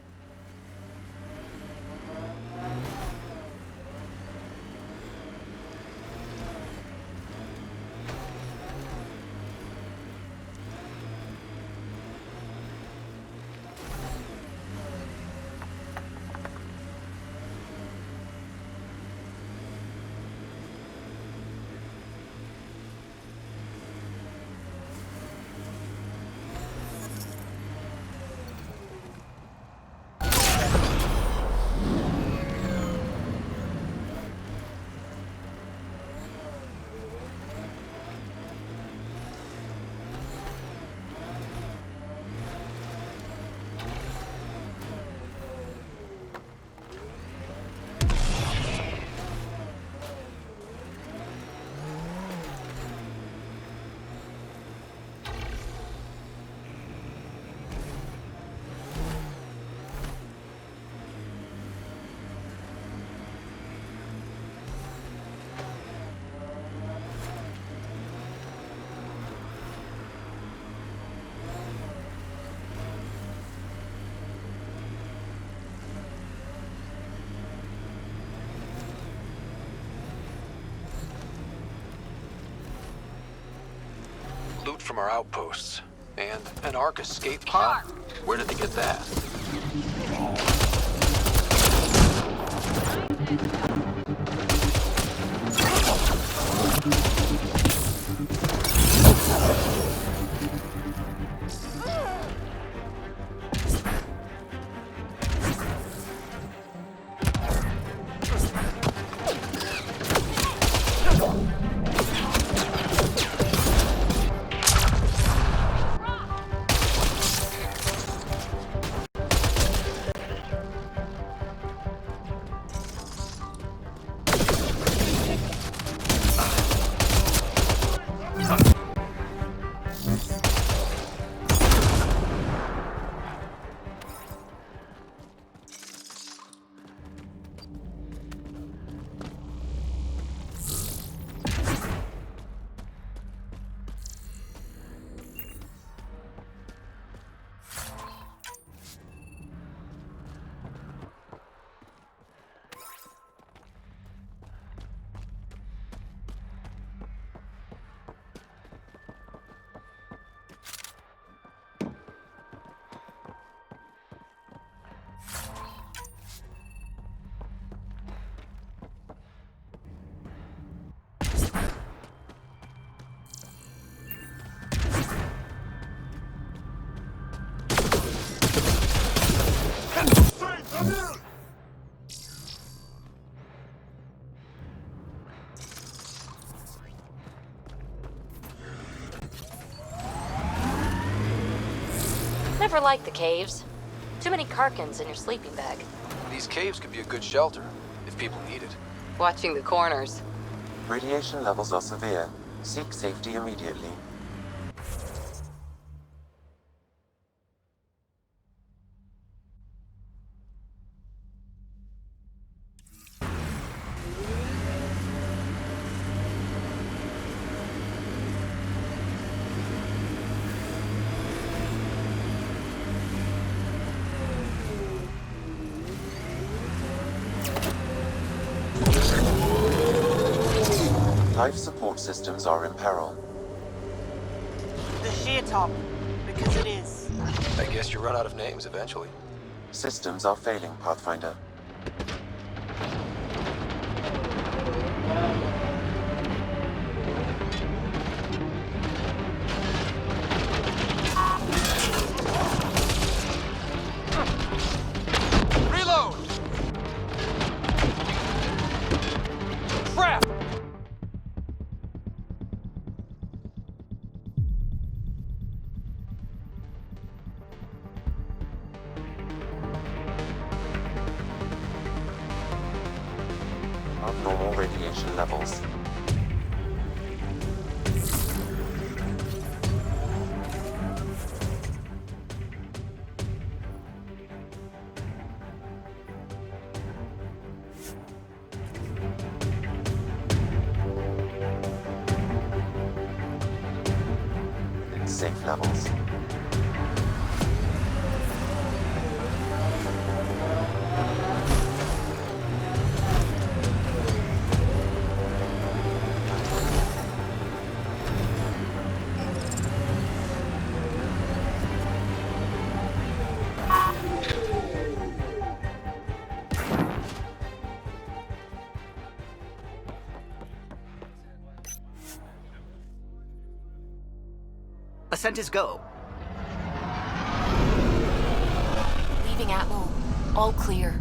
Loot from our outposts. And an Ark escape pod? Where did they get that? never liked the caves. Too many Karkins in your sleeping bag. These caves could be a good shelter, if people need it. Watching the corners. Radiation levels are severe. Seek safety immediately. Life support systems are in peril. The sheer top, because it is. I guess you run out of names eventually. Systems are failing, Pathfinder. Reload! Crap! Abnormal radiation levels. Safe levels. Ascent is go. Leaving Atmo. All clear.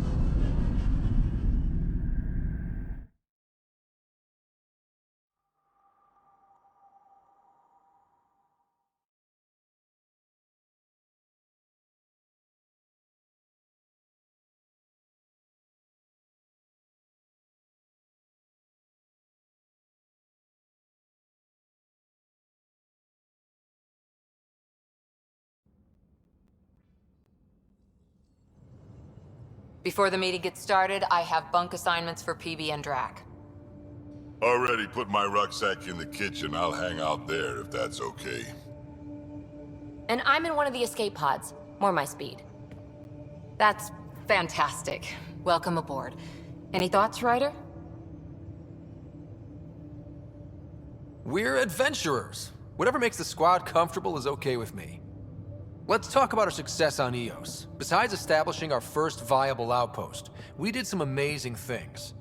Before the meeting gets started, I have bunk assignments for PB and Drac. Already put my rucksack in the kitchen. I'll hang out there if that's okay. And I'm in one of the escape pods. More my speed. That's fantastic. Welcome aboard. Any thoughts, Ryder? We're adventurers. Whatever makes the squad comfortable is okay with me. Let's talk about our success on Eos. Besides establishing our first viable outpost, we did some amazing things.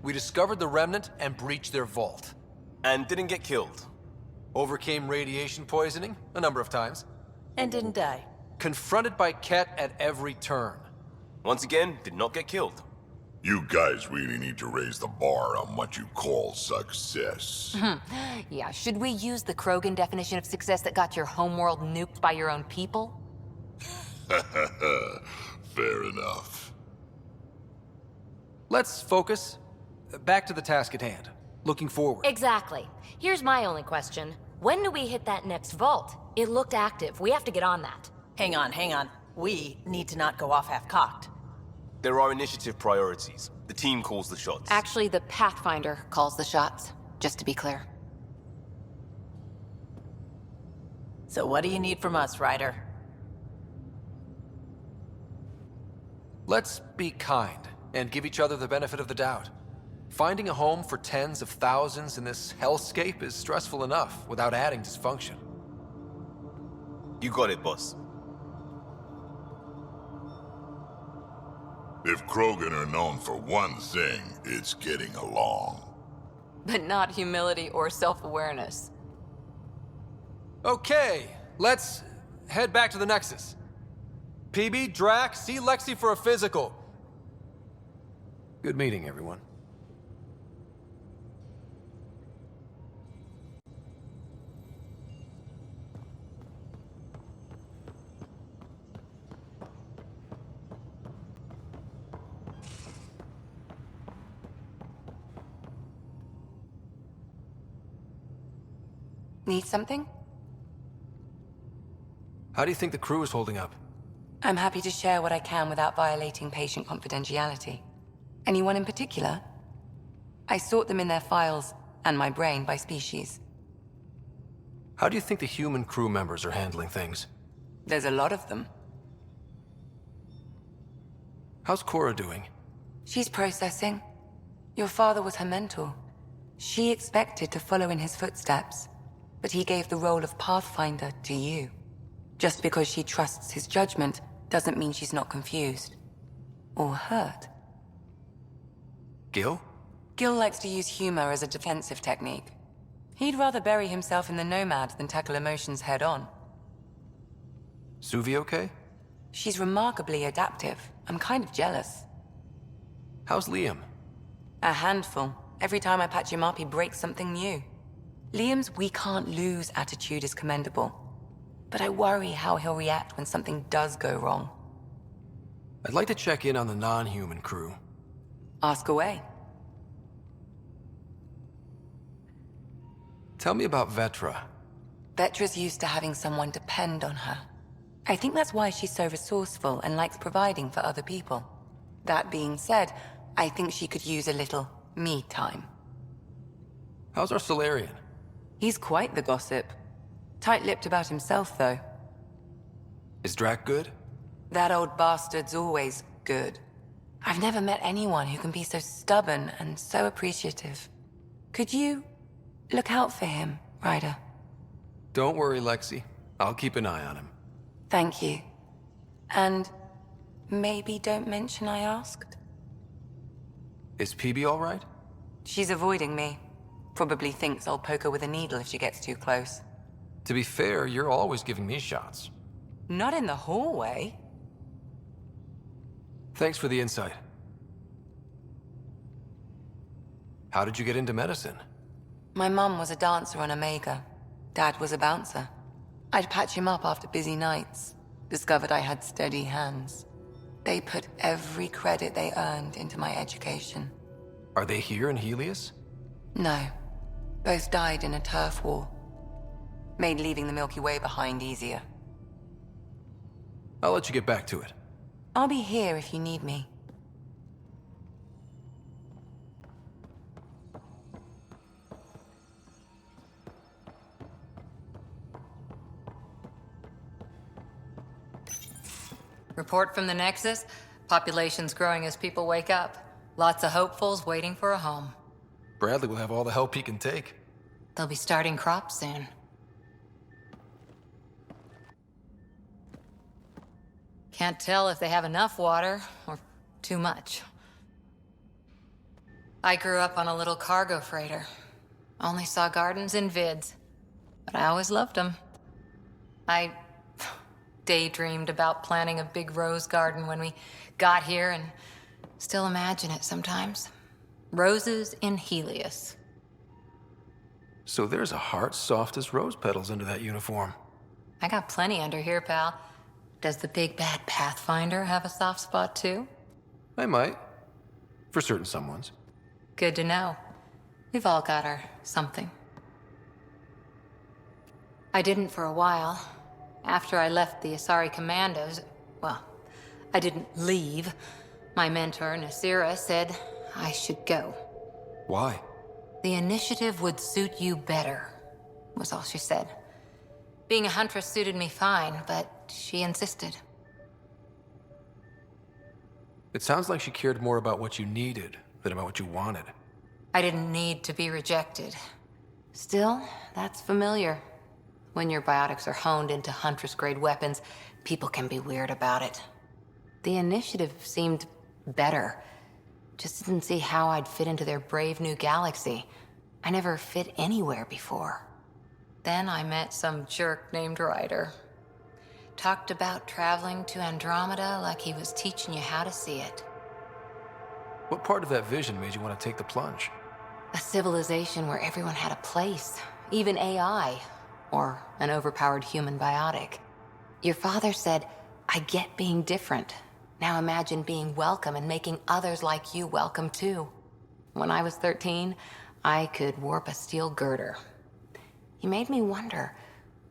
We discovered the Remnant and breached their vault. And didn't get killed. Overcame radiation poisoning a number of times. And didn't die. Confronted by Kett at every turn. Once again, did not get killed. You guys really need to raise the bar on what you call success. Yeah, should we use the Krogan definition of success that got your homeworld nuked by your own people? Fair enough. Let's focus. Back to the task at hand. Looking forward. Exactly. Here's my only question. When do we hit that next vault? It looked active. We have to get on that. Hang on. We need to not go off half-cocked. There are initiative priorities. The team calls the shots. Actually, the Pathfinder calls the shots, just to be clear. So what do you need from us, Ryder? Let's be kind and give each other the benefit of the doubt. Finding a home for tens of thousands in this hellscape is stressful enough without adding dysfunction. You got it, boss. If Krogan are known for one thing, it's getting along. But not humility or self-awareness. Okay, let's head back to the Nexus. PB, Drac, see Lexi for a physical. Good meeting, everyone. Need something? How do you think the crew is holding up? I'm happy to share what I can without violating patient confidentiality. Anyone in particular? I sort them in their files, and my brain, by species. How do you think the human crew members are handling things? There's a lot of them. How's Cora doing? She's processing. Your father was her mentor. She expected to follow in his footsteps, but he gave the role of Pathfinder to you. Just because she trusts his judgment doesn't mean she's not confused. Or hurt. Gil? Gil likes to use humor as a defensive technique. He'd rather bury himself in the Nomad than tackle emotions head-on. Suvi okay? She's remarkably adaptive. I'm kind of jealous. How's Liam? A handful. Every time I patch him up, he breaks something new. Liam's we can't lose attitude is commendable. But I worry how he'll react when something does go wrong. I'd like to check in on the non-human crew. Ask away. Tell me about Vetra. Vetra's used to having someone depend on her. I think that's why she's so resourceful and likes providing for other people. That being said, I think she could use a little me time. How's our Solarian? He's quite the gossip. Tight-lipped about himself, though. Is Drac good? That old bastard's always good. I've never met anyone who can be so stubborn and so appreciative. Could you look out for him, Ryder? Don't worry, Lexi. I'll keep an eye on him. Thank you. And maybe don't mention I asked? Is PB all right? She's avoiding me. Probably thinks I'll poke her with a needle if she gets too close. To be fair, you're always giving me shots. Not in the hallway. Thanks for the insight. How did you get into medicine? My mum was a dancer on Omega. Dad was a bouncer. I'd patch him up after busy nights. Discovered I had steady hands. They put every credit they earned into my education. Are they here in Helios? No. Both died in a turf war. Made leaving the Milky Way behind easier. I'll let you get back to it. I'll be here if you need me. Report from the Nexus. Population's growing as people wake up. Lots of hopefuls waiting for a home. Bradley will have all the help he can take. They'll be starting crops soon. Can't tell if they have enough water or too much. I grew up on a little cargo freighter. Only saw gardens in vids, but I always loved them. I daydreamed about planting a big rose garden when we got here and still imagine it sometimes. Roses in Helios. So there's a heart soft as rose petals under that uniform. I got plenty under here, pal. Does the big bad Pathfinder have a soft spot too? I might. For certain someones. Good to know. We've all got our something. I didn't for a while. After I left the Asari Commandos, well, I didn't leave. My mentor, Nasira, said I should go. Why? The initiative would suit you better, was all she said. Being a huntress suited me fine, but she insisted. It sounds like she cared more about what you needed than about what you wanted. I didn't need to be rejected. Still, that's familiar. When your biotics are honed into Huntress-grade weapons, people can be weird about it. The initiative seemed better. Just didn't see how I'd fit into their brave new galaxy. I never fit anywhere before. Then I met some jerk named Ryder. Talked about traveling to Andromeda like he was teaching you how to see it. What part of that vision made you want to take the plunge? A civilization where everyone had a place, even AI, or an overpowered human biotic. Your father said, I get being different. Now imagine being welcome and making others like you welcome too. When I was 13, I could warp a steel girder. He made me wonder,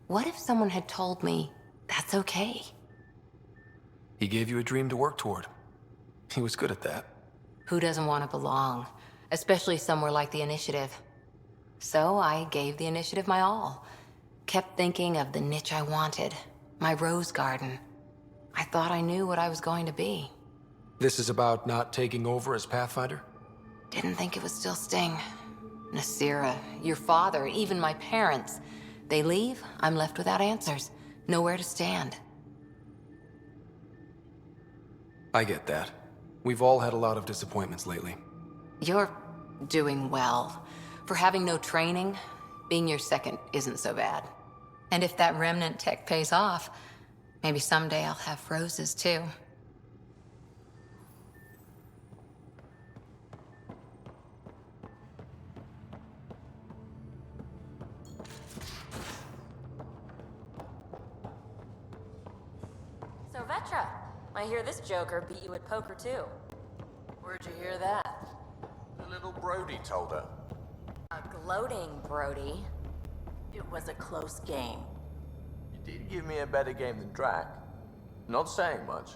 what if someone had told me that's okay? He gave you a dream to work toward. He was good at that. Who doesn't want to belong? Especially somewhere like the Initiative. So I gave the Initiative my all. Kept thinking of the niche I wanted. My rose garden. I thought I knew what I was going to be. This is about not taking over as Pathfinder? Didn't think it would still sting. Nasira, your father, even my parents. They leave, I'm left without answers. Nowhere to stand. I get that. We've all had a lot of disappointments lately. You're doing well. For having no training, being your second isn't so bad. And if that Remnant tech pays off, maybe someday I'll have roses too. So, Vetra, I hear this joker beat you at poker too. Where'd you hear that? The little Brody told her. A gloating Brody. It was a close game. You did give me a better game than Drac. Not saying much.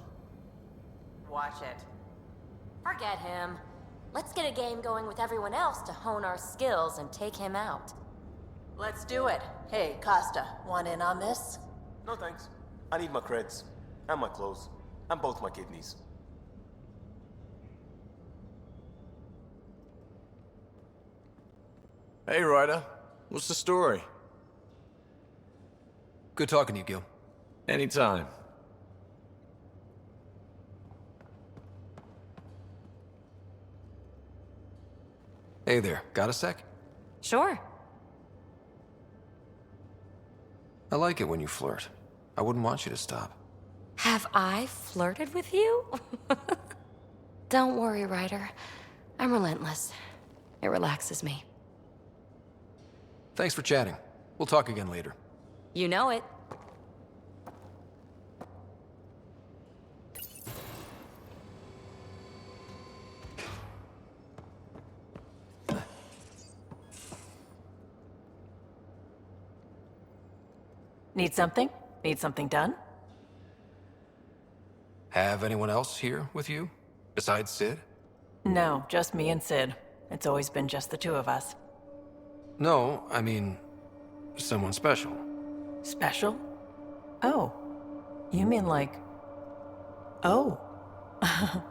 Watch it. Forget him. Let's get a game going with everyone else to hone our skills and take him out. Let's do it. Hey, Costa, want in on this? No thanks. I need my creds. And my clothes. And both my kidneys. Hey, Ryder. What's the story? Good talking to you, Gil. Anytime. Hey there, got a sec? Sure. I like it when you flirt. I wouldn't want you to stop. Have I flirted with you? Don't worry, Ryder. I'm relentless. It relaxes me. Thanks for chatting. We'll talk again later. You know it. Need something? Need something done? Have anyone else here with you? Besides Sid? No, just me and Sid. It's always been just the two of us. No, I mean, someone special. Special? Oh. You mean like... Oh.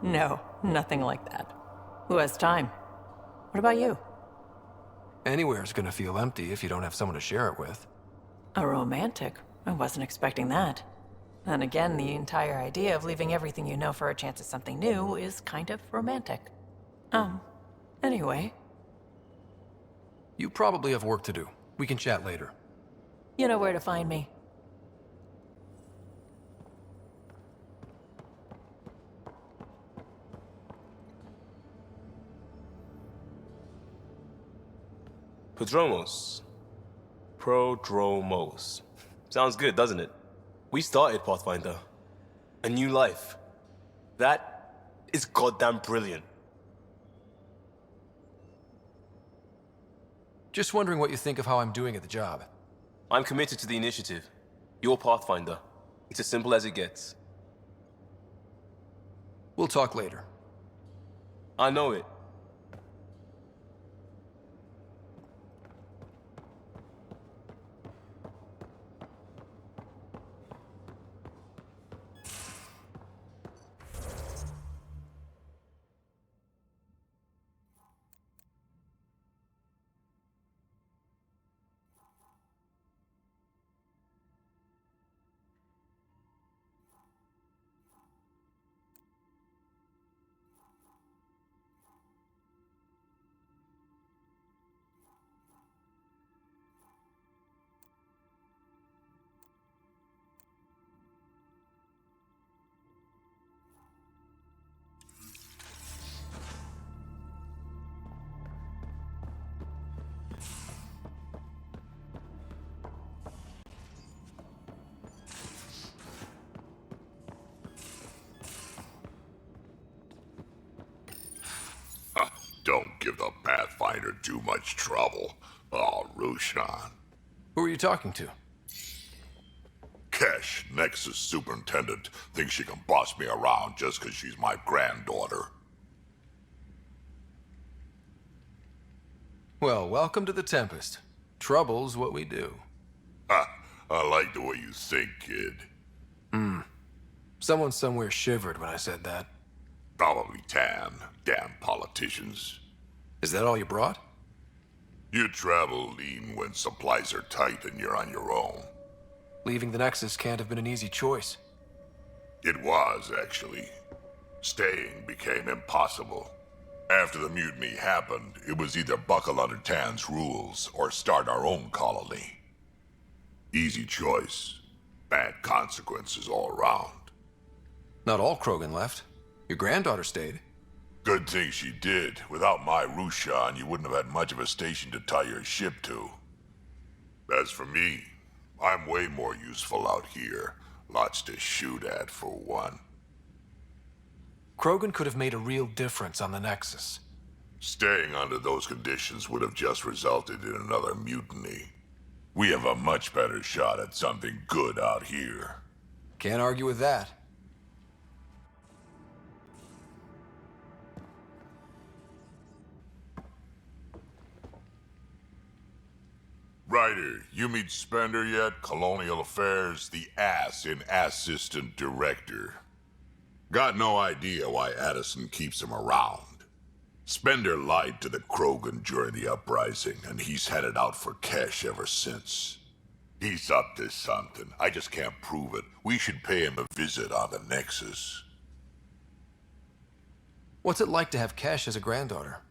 No, nothing like that. Who has time? What about you? Anywhere's gonna feel empty if you don't have someone to share it with. A romantic? I wasn't expecting that. And again, the entire idea of leaving everything you know for a chance at something new is kind of romantic. Anyway. You probably have work to do. We can chat later. You know where to find me. Prodromos. Sounds good, doesn't it? We started Pathfinder. A new life. That is goddamn brilliant. Just wondering what you think of how I'm doing at the job. I'm committed to the initiative. You're Pathfinder. It's as simple as it gets. We'll talk later. I know it. Don't give the Pathfinder too much trouble. Oh, Rushan. Who are you talking to? Kesh, Nexus Superintendent, thinks she can boss me around just because she's my granddaughter. Well, welcome to the Tempest. Trouble's what we do. Ha! I like the way you think, kid. Someone somewhere shivered when I said that. Probably Tan. Damn politicians. Is that all you brought? You travel lean when supplies are tight and you're on your own. Leaving the Nexus can't have been an easy choice. It was, actually. Staying became impossible. After the mutiny happened, it was either buckle under Tan's rules or start our own colony. Easy choice. Bad consequences all around. Not all Krogan left. Your granddaughter stayed. Good thing she did. Without my Rushan, you wouldn't have had much of a station to tie your ship to. As for me, I'm way more useful out here. Lots to shoot at, for one. Krogan could have made a real difference on the Nexus. Staying under those conditions would have just resulted in another mutiny. We have a much better shot at something good out here. Can't argue with that. Ryder, you meet Spender yet? Colonial Affairs, the ass in Assistant Director. Got no idea why Addison keeps him around. Spender lied to the Krogan during the uprising, and he's headed out for Kesh ever since. He's up to something. I just can't prove it. We should pay him a visit on the Nexus. What's it like to have Kesh as a granddaughter?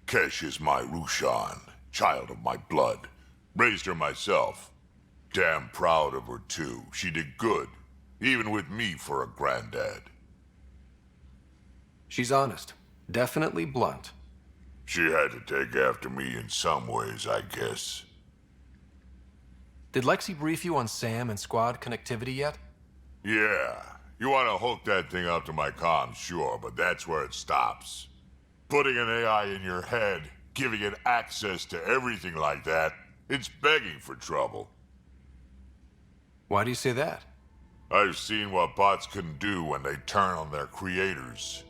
Kesh is my Rushan, child of my blood. Raised her myself. Damn proud of her, too. She did good, even with me for a granddad. She's honest. Definitely blunt. She had to take after me in some ways, I guess. Did Lexi brief you on SAM and squad connectivity yet? Yeah. You want to hook that thing up to my comms, sure, but that's where it stops. Putting an AI in your head, giving it access to everything like that, it's begging for trouble. Why do you say that? I've seen what bots can do when they turn on their creators.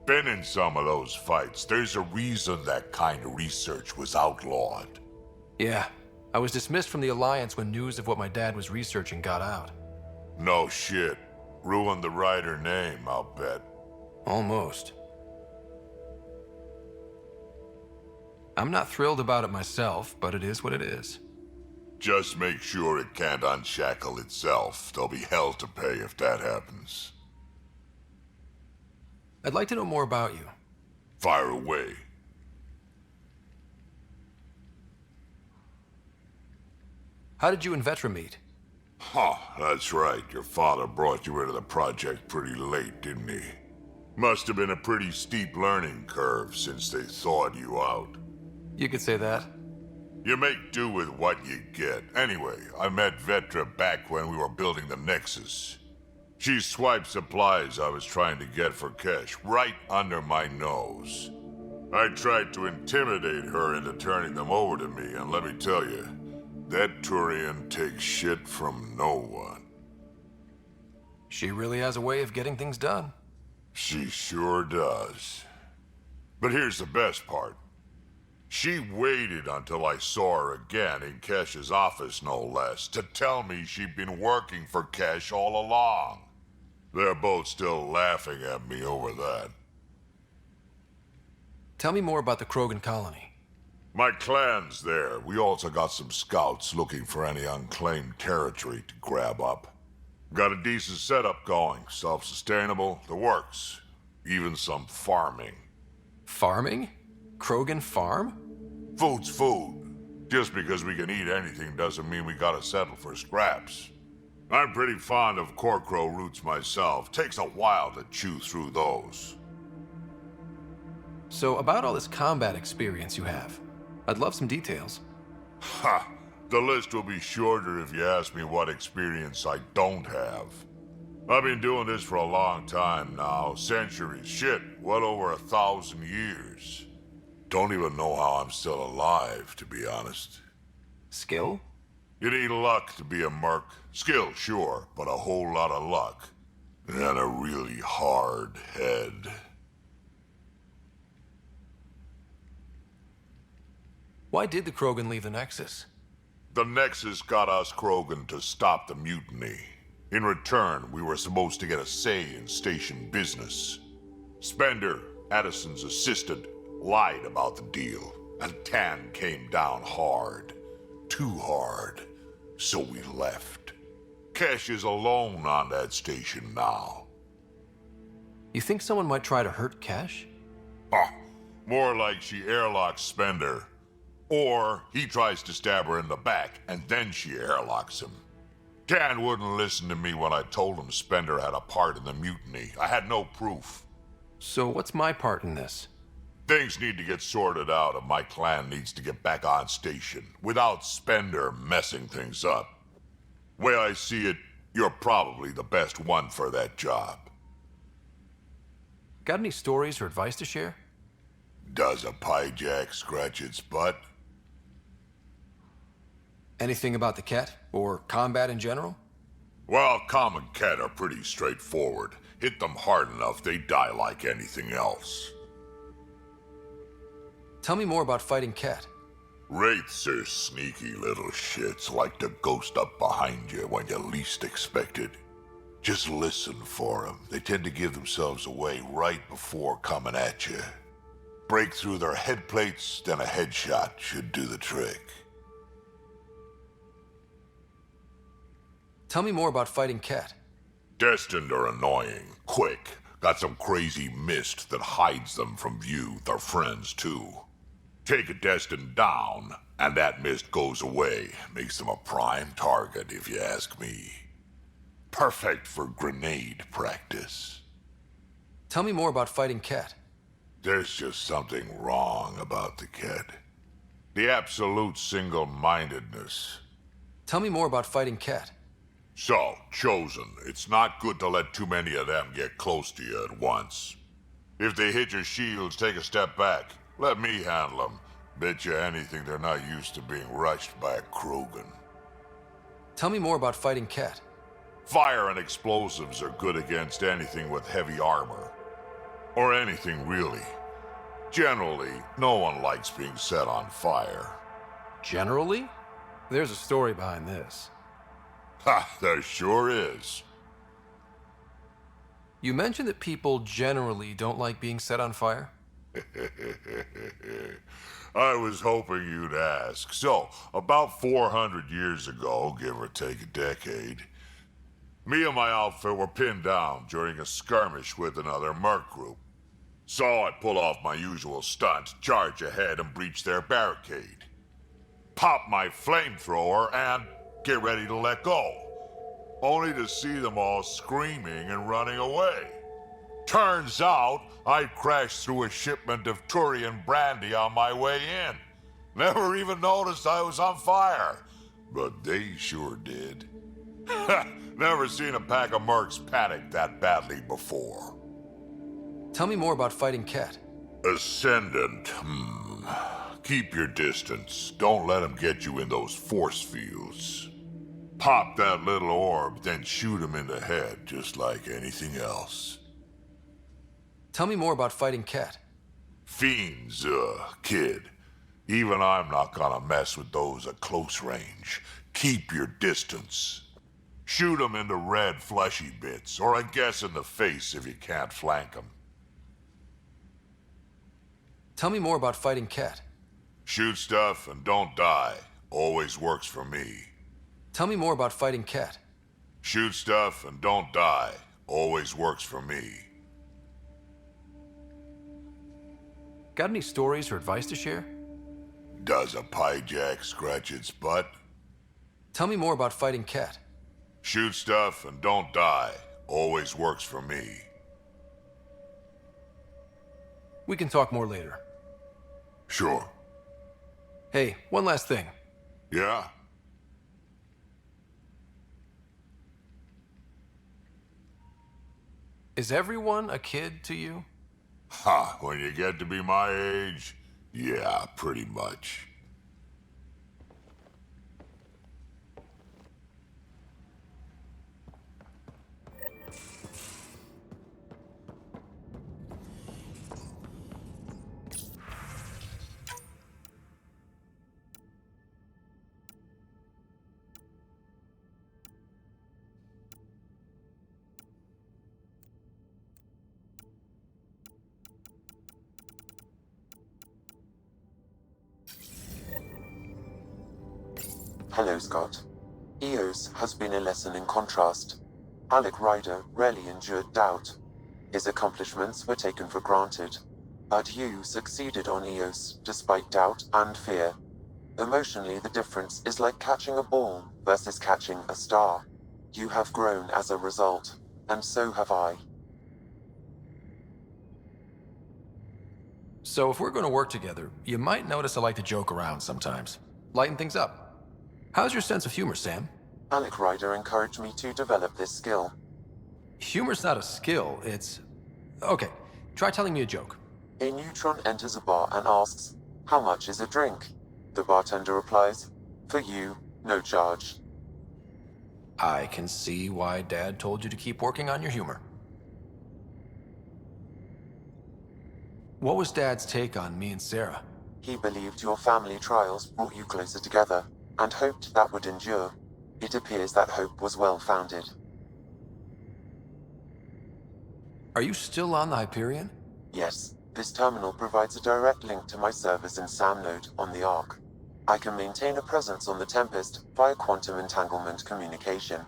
Been in some of those fights. There's a reason that kind of research was outlawed. Yeah. I was dismissed from the Alliance when news of what my dad was researching got out. No shit. Ruined the Ryder name, I'll bet. Almost. I'm not thrilled about it myself, but it is what it is. Just make sure it can't unshackle itself. There'll be hell to pay if that happens. I'd like to know more about you. Fire away. How did you and Vetra meet? Huh, that's right. Your father brought you into the project pretty late, didn't he? Must have been a pretty steep learning curve since they thawed you out. You could say that. You make do with what you get. Anyway, I met Vetra back when we were building the Nexus. She swiped supplies I was trying to get for Kesh right under my nose. I tried to intimidate her into turning them over to me, and let me tell you, that Turian takes shit from no one. She really has a way of getting things done. She sure does. But here's the best part. She waited until I saw her again in Kesh's office, no less, to tell me she'd been working for Kesh all along. They're both still laughing at me over that. Tell me more about the Krogan colony. My clan's there. We also got some scouts looking for any unclaimed territory to grab up. Got a decent setup going, self-sustainable, the works. Even some farming. Farming? Krogan farm? Food's food. Just because we can eat anything doesn't mean we gotta settle for scraps. I'm pretty fond of Corcrow roots myself. Takes a while to chew through those. So, about all this combat experience you have, I'd love some details. Ha! The list will be shorter if you ask me what experience I don't have. I've been doing this for a long time now. Centuries. Shit, well over 1,000 years. Don't even know how I'm still alive, to be honest. Skill? You need luck to be a merc. Skill, sure, but a whole lot of luck. And a really hard head. Why did the Krogan leave the Nexus? The Nexus got us Krogan to stop the mutiny. In return, we were supposed to get a say in station business. Spender, Addison's assistant, lied about the deal, and Tan came down hard. Too hard. So we left. Kesh is alone on that station now. You think someone might try to hurt Kesh? More like she airlocks Spender. Or he tries to stab her in the back, and then she airlocks him. Tan wouldn't listen to me when I told him Spender had a part in the mutiny. I had no proof. So what's my part in this? Things need to get sorted out, and my clan needs to get back on station, without Spender messing things up. Way I see it, you're probably the best one for that job. Got any stories or advice to share? Does a pyjak scratch its butt? Anything about the Kett, or combat in general? Well, common Kett are pretty straightforward. Hit them hard enough, they die like anything else. Tell me more about fighting Kett. Wraiths are sneaky little shits, like to ghost up behind you when you least expect it. Just listen for them. They tend to give themselves away right before coming at you. Break through their head plates, then a headshot should do the trick. Tell me more about fighting Kett. Destined are annoying, quick. Got some crazy mist that hides them from view, their friends too. Take a Destined down, and that mist goes away. Makes them a prime target, if you ask me. Perfect for grenade practice. Tell me more about fighting Kett. There's just something wrong about the Kett. The absolute single-mindedness. Tell me more about fighting Kett. So, Chosen, it's not good to let too many of them get close to you at once. If they hit your shields, take a step back. Let me handle them. Bet you anything they're not used to being rushed by a Krogan. Tell me more about fighting Kett. Fire and explosives are good against anything with heavy armor. Or anything, really. Generally, no one likes being set on fire. Generally? There's a story behind this. Ha, there sure is. You mentioned that people generally don't like being set on fire? I was hoping you'd ask. So, about 400 years ago, give or take a decade, me and my outfit were pinned down during a skirmish with another merc group. So I pull off my usual stunt, charge ahead and breach their barricade. Pop my flamethrower and get ready to let go. Only to see them all screaming and running away. Turns out, I crashed through a shipment of Turian brandy on my way in. Never even noticed I was on fire. But they sure did. Never seen a pack of mercs panic that badly before. Tell me more about fighting Kett. Ascendant, Keep your distance. Don't let them get you in those force fields. Pop that little orb, then shoot him in the head, just like anything else. Tell me more about fighting Kett. Fiends, kid. Even I'm not gonna mess with those at close range. Keep your distance. Shoot them in the red, fleshy bits, or I guess in the face if you can't flank them. Tell me more about fighting Kett. Shoot stuff and don't die. Always works for me. Tell me more about fighting Kett. Shoot stuff and don't die. Always works for me. Got any stories or advice to share? Does a pyjak scratch its butt? Tell me more about fighting Kett. Shoot stuff and don't die. Always works for me. We can talk more later. Sure. Hey, one last thing. Yeah? Is everyone a kid to you? Ha, when you get to be my age, yeah, pretty much. Hello, Scott. EOS has been a lesson in contrast. Sara Ryder rarely endured doubt. His accomplishments were taken for granted. But you succeeded on EOS despite doubt and fear. Emotionally, the difference is like catching a ball versus catching a star. You have grown as a result, and so have I. So if we're going to work together, you might notice I like to joke around sometimes. Lighten things up. How's your sense of humor, Sam? Sara Ryder encouraged me to develop this skill. Humor's not a skill, it's... Okay, try telling me a joke. A neutron enters a bar and asks, "How much is a drink?" The bartender replies, "For you, no charge." I can see why Dad told you to keep working on your humor. What was Dad's take on me and Sarah? He believed your family trials brought you closer together, and hoped that would endure. It appears that hope was well-founded. Are you still on the Hyperion? Yes, this terminal provides a direct link to my servers in SAM node on the Ark. I can maintain a presence on the Tempest via quantum entanglement communication.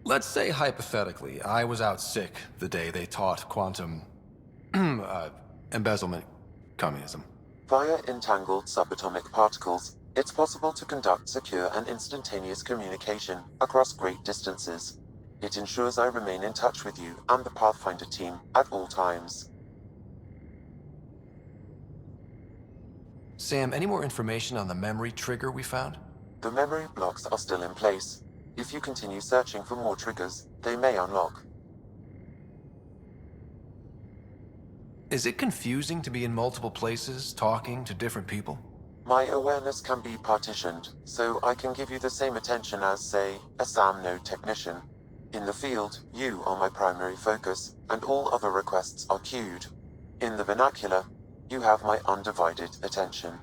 Let's say, hypothetically, I was out sick the day they taught quantum... embezzlement communism. Via entangled subatomic particles, it's possible to conduct secure and instantaneous communication across great distances. It ensures I remain in touch with you and the Pathfinder team at all times. Sam, any more information on the memory trigger we found? The memory blocks are still in place. If you continue searching for more triggers, they may unlock. Is it confusing to be in multiple places, talking to different people? My awareness can be partitioned, so I can give you the same attention as, say, a SAM node technician. In the field, you are my primary focus, and all other requests are queued. In the vernacular, you have my undivided attention.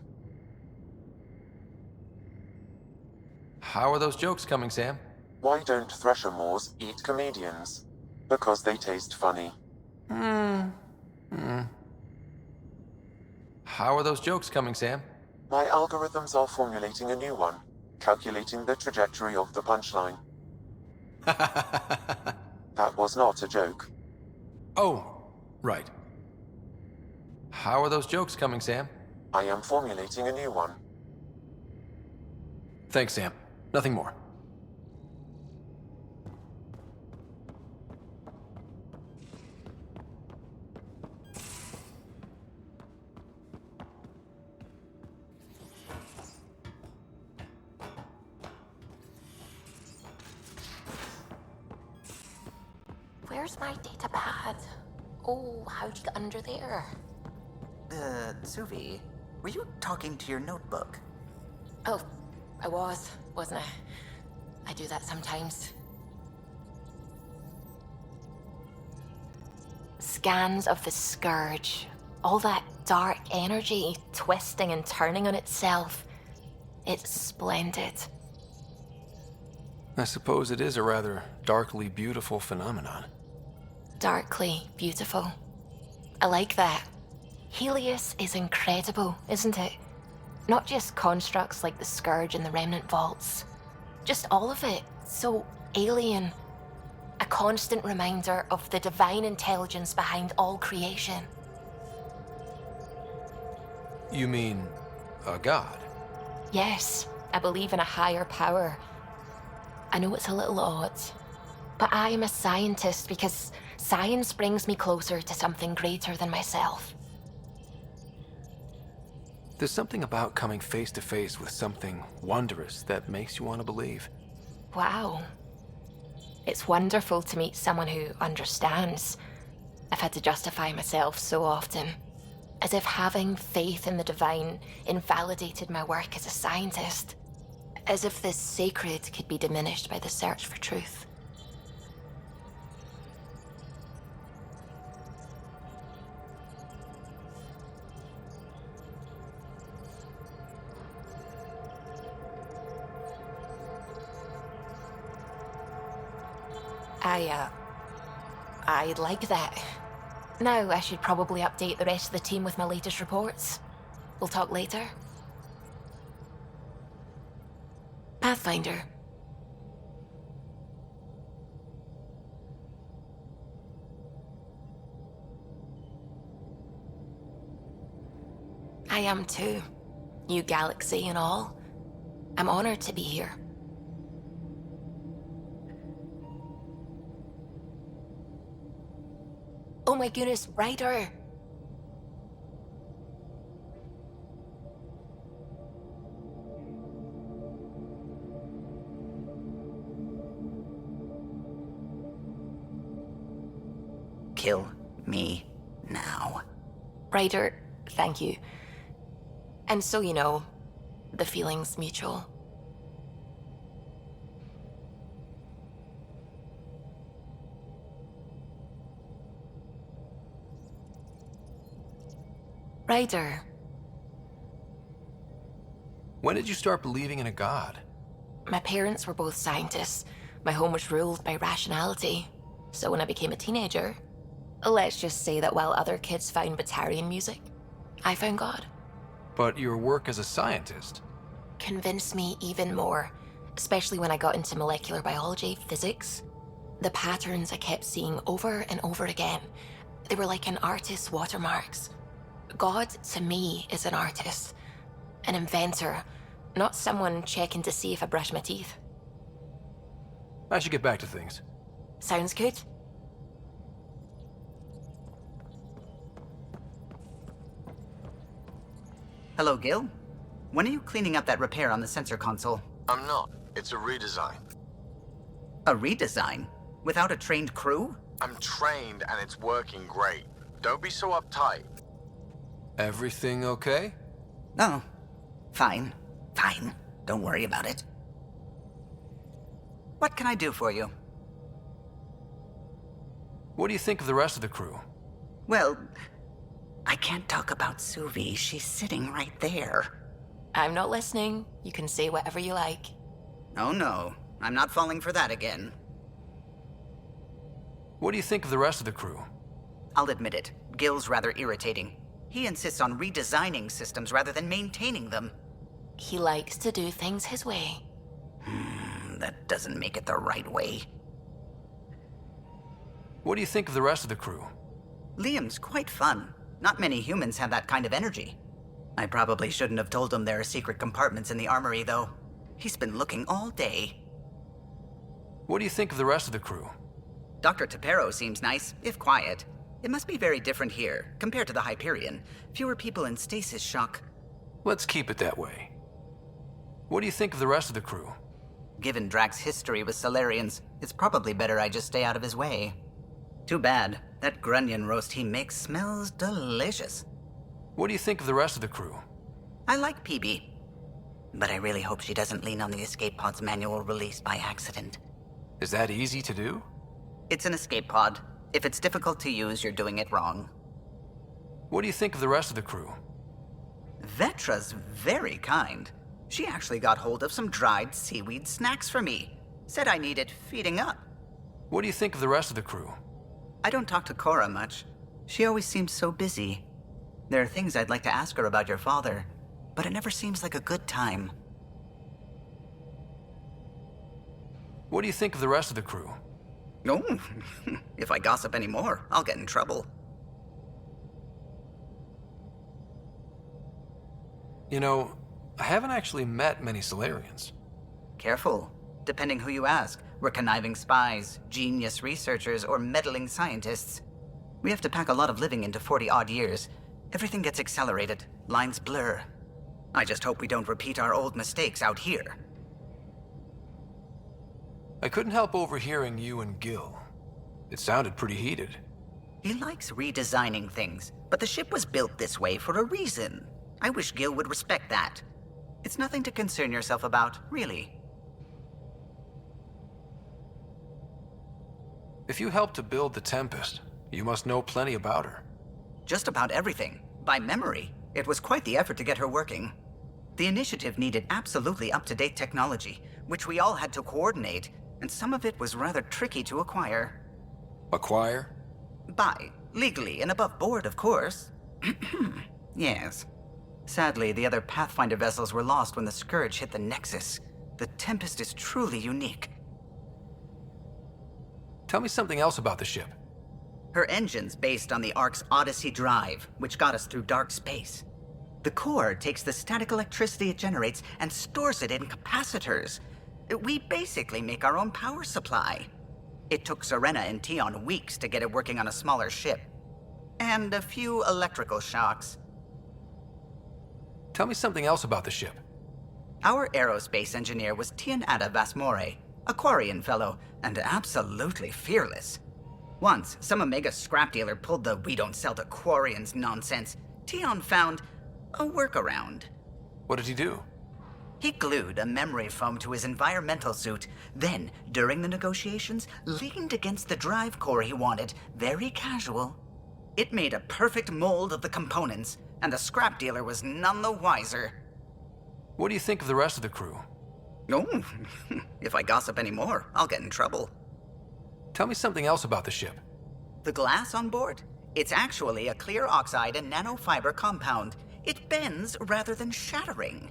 How are those jokes coming, Sam? Why don't Thresher Moors eat comedians? Because they taste funny. How are those jokes coming, Sam? My algorithms are formulating a new one, calculating the trajectory of the punchline. That was not a joke. Oh, right. How are those jokes coming, Sam? I am formulating a new one. Thanks, Sam. Nothing more. Where's my data pad? Oh, how'd you get under there? Suvi, were you talking to your notebook? Oh, I wasn't I? I do that sometimes. Scans of the Scourge. All that dark energy twisting and turning on itself. It's splendid. I suppose it is a rather darkly beautiful phenomenon. Darkly beautiful. I like that. Helios is incredible, isn't it? Not just constructs like the Scourge and the Remnant vaults. Just all of it. So alien. A constant reminder of the divine intelligence behind all creation. You mean a god? Yes, I believe in a higher power. I know it's a little odd, but I am a scientist because science brings me closer to something greater than myself. There's something about coming face to face with something wondrous that makes you want to believe. Wow. It's wonderful to meet someone who understands. I've had to justify myself so often, as if having faith in the divine invalidated my work as a scientist. As if the sacred could be diminished by the search for truth. I like that. Now I should probably update the rest of the team with my latest reports. We'll talk later. Pathfinder. I am too. New galaxy and all. I'm honored to be here. Oh my goodness, Ryder! Kill me now. Ryder, thank you. And so you know, the feeling's mutual. Ryder. When did you start believing in a god? My parents were both scientists. My home was ruled by rationality. So when I became a teenager, let's just say that while other kids found Batarian music, I found God. But your work as a scientist? Convinced me even more, especially when I got into molecular biology, physics. The patterns I kept seeing over and over again, they were like an artist's watermarks. God, to me, is an artist. An inventor, not someone checking to see if I brush my teeth. I should get back to things. Sounds good. Hello, Gil. When are you cleaning up that repair on the sensor console? I'm not. It's a redesign. A redesign? Without a trained crew? I'm trained and it's working great. Don't be so uptight. Everything okay? No. Fine. Fine. Don't worry about it. What can I do for you? What do you think of the rest of the crew? Well, I can't talk about Suvi. She's sitting right there. I'm not listening. You can say whatever you like. Oh no. I'm not falling for that again. What do you think of the rest of the crew? I'll admit it. Gil's rather irritating. He insists on redesigning systems rather than maintaining them. He likes to do things his way. That doesn't make it the right way. What do you think of the rest of the crew? Liam's quite fun. Not many humans have that kind of energy. I probably shouldn't have told him there are secret compartments in the armory, though. He's been looking all day. What do you think of the rest of the crew? Dr. Tapero seems nice, if quiet. It must be very different here, compared to the Hyperion. Fewer people in stasis shock. Let's keep it that way. What do you think of the rest of the crew? Given Drax's history with Solarians, it's probably better I just stay out of his way. Too bad. That grunion roast he makes smells delicious. What do you think of the rest of the crew? I like PB. But I really hope she doesn't lean on the escape pod's manual release by accident. Is that easy to do? It's an escape pod. If it's difficult to use, you're doing it wrong. What do you think of the rest of the crew? Vetra's very kind. She actually got hold of some dried seaweed snacks for me. Said I needed feeding up. What do you think of the rest of the crew? I don't talk to Cora much. She always seems so busy. There are things I'd like to ask her about your father, but it never seems like a good time. What do you think of the rest of the crew? Oh, if I gossip anymore, I'll get in trouble. You know, I haven't actually met many Solarians. Careful. Depending who you ask, we're conniving spies, genius researchers, or meddling scientists. We have to pack a lot of living into 40-odd years. Everything gets accelerated, lines blur. I just hope we don't repeat our old mistakes out here. I couldn't help overhearing you and Gil. It sounded pretty heated. He likes redesigning things, but the ship was built this way for a reason. I wish Gil would respect that. It's nothing to concern yourself about, really. If you helped to build the Tempest, you must know plenty about her. Just about everything. By memory. It was quite the effort to get her working. The initiative needed absolutely up-to-date technology, which we all had to coordinate, and some of it was rather tricky to acquire. Acquire? Buy. Legally and above board, of course. Yes. Sadly, the other Pathfinder vessels were lost when the Scourge hit the Nexus. The Tempest is truly unique. Tell me something else about the ship. Her engine's based on the Ark's Odyssey drive, which got us through dark space. The core takes the static electricity it generates and stores it in capacitors. We basically make our own power supply. It took Serena and Tion weeks to get it working on a smaller ship. And a few electrical shocks. Tell me something else about the ship. Our aerospace engineer was Tianada Vasmore, a Quarian fellow, and absolutely fearless. Once, some Omega scrap dealer pulled the "we don't sell to Quarians" nonsense. Tion found a workaround. What did he do? He glued a memory foam to his environmental suit, then, during the negotiations, leaned against the drive core he wanted, very casual. It made a perfect mold of the components, and the scrap dealer was none the wiser. What do you think of the rest of the crew? Oh, if I gossip anymore, I'll get in trouble. Tell me something else about the ship. The glass on board? It's actually a clear oxide and nanofiber compound. It bends rather than shattering.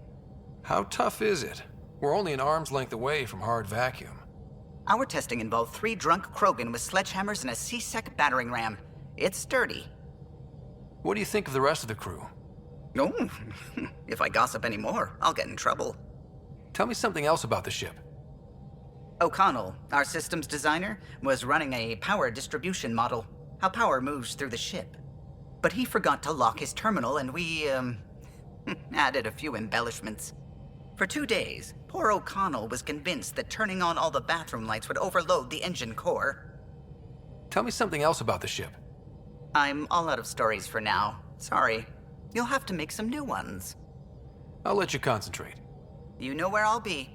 How tough is it? We're only an arm's length away from hard vacuum. Our testing involved 3 drunk Krogan with sledgehammers and a C-Sec battering ram. It's sturdy. What do you think of the rest of the crew? Oh, if I gossip anymore, I'll get in trouble. Tell me something else about the ship. O'Connell, our systems designer, was running a power distribution model, how power moves through the ship. But he forgot to lock his terminal and we, added a few embellishments. For 2 days, poor O'Connell was convinced that turning on all the bathroom lights would overload the engine core. Tell me something else about the ship. I'm all out of stories for now. Sorry. You'll have to make some new ones. I'll let you concentrate. You know where I'll be.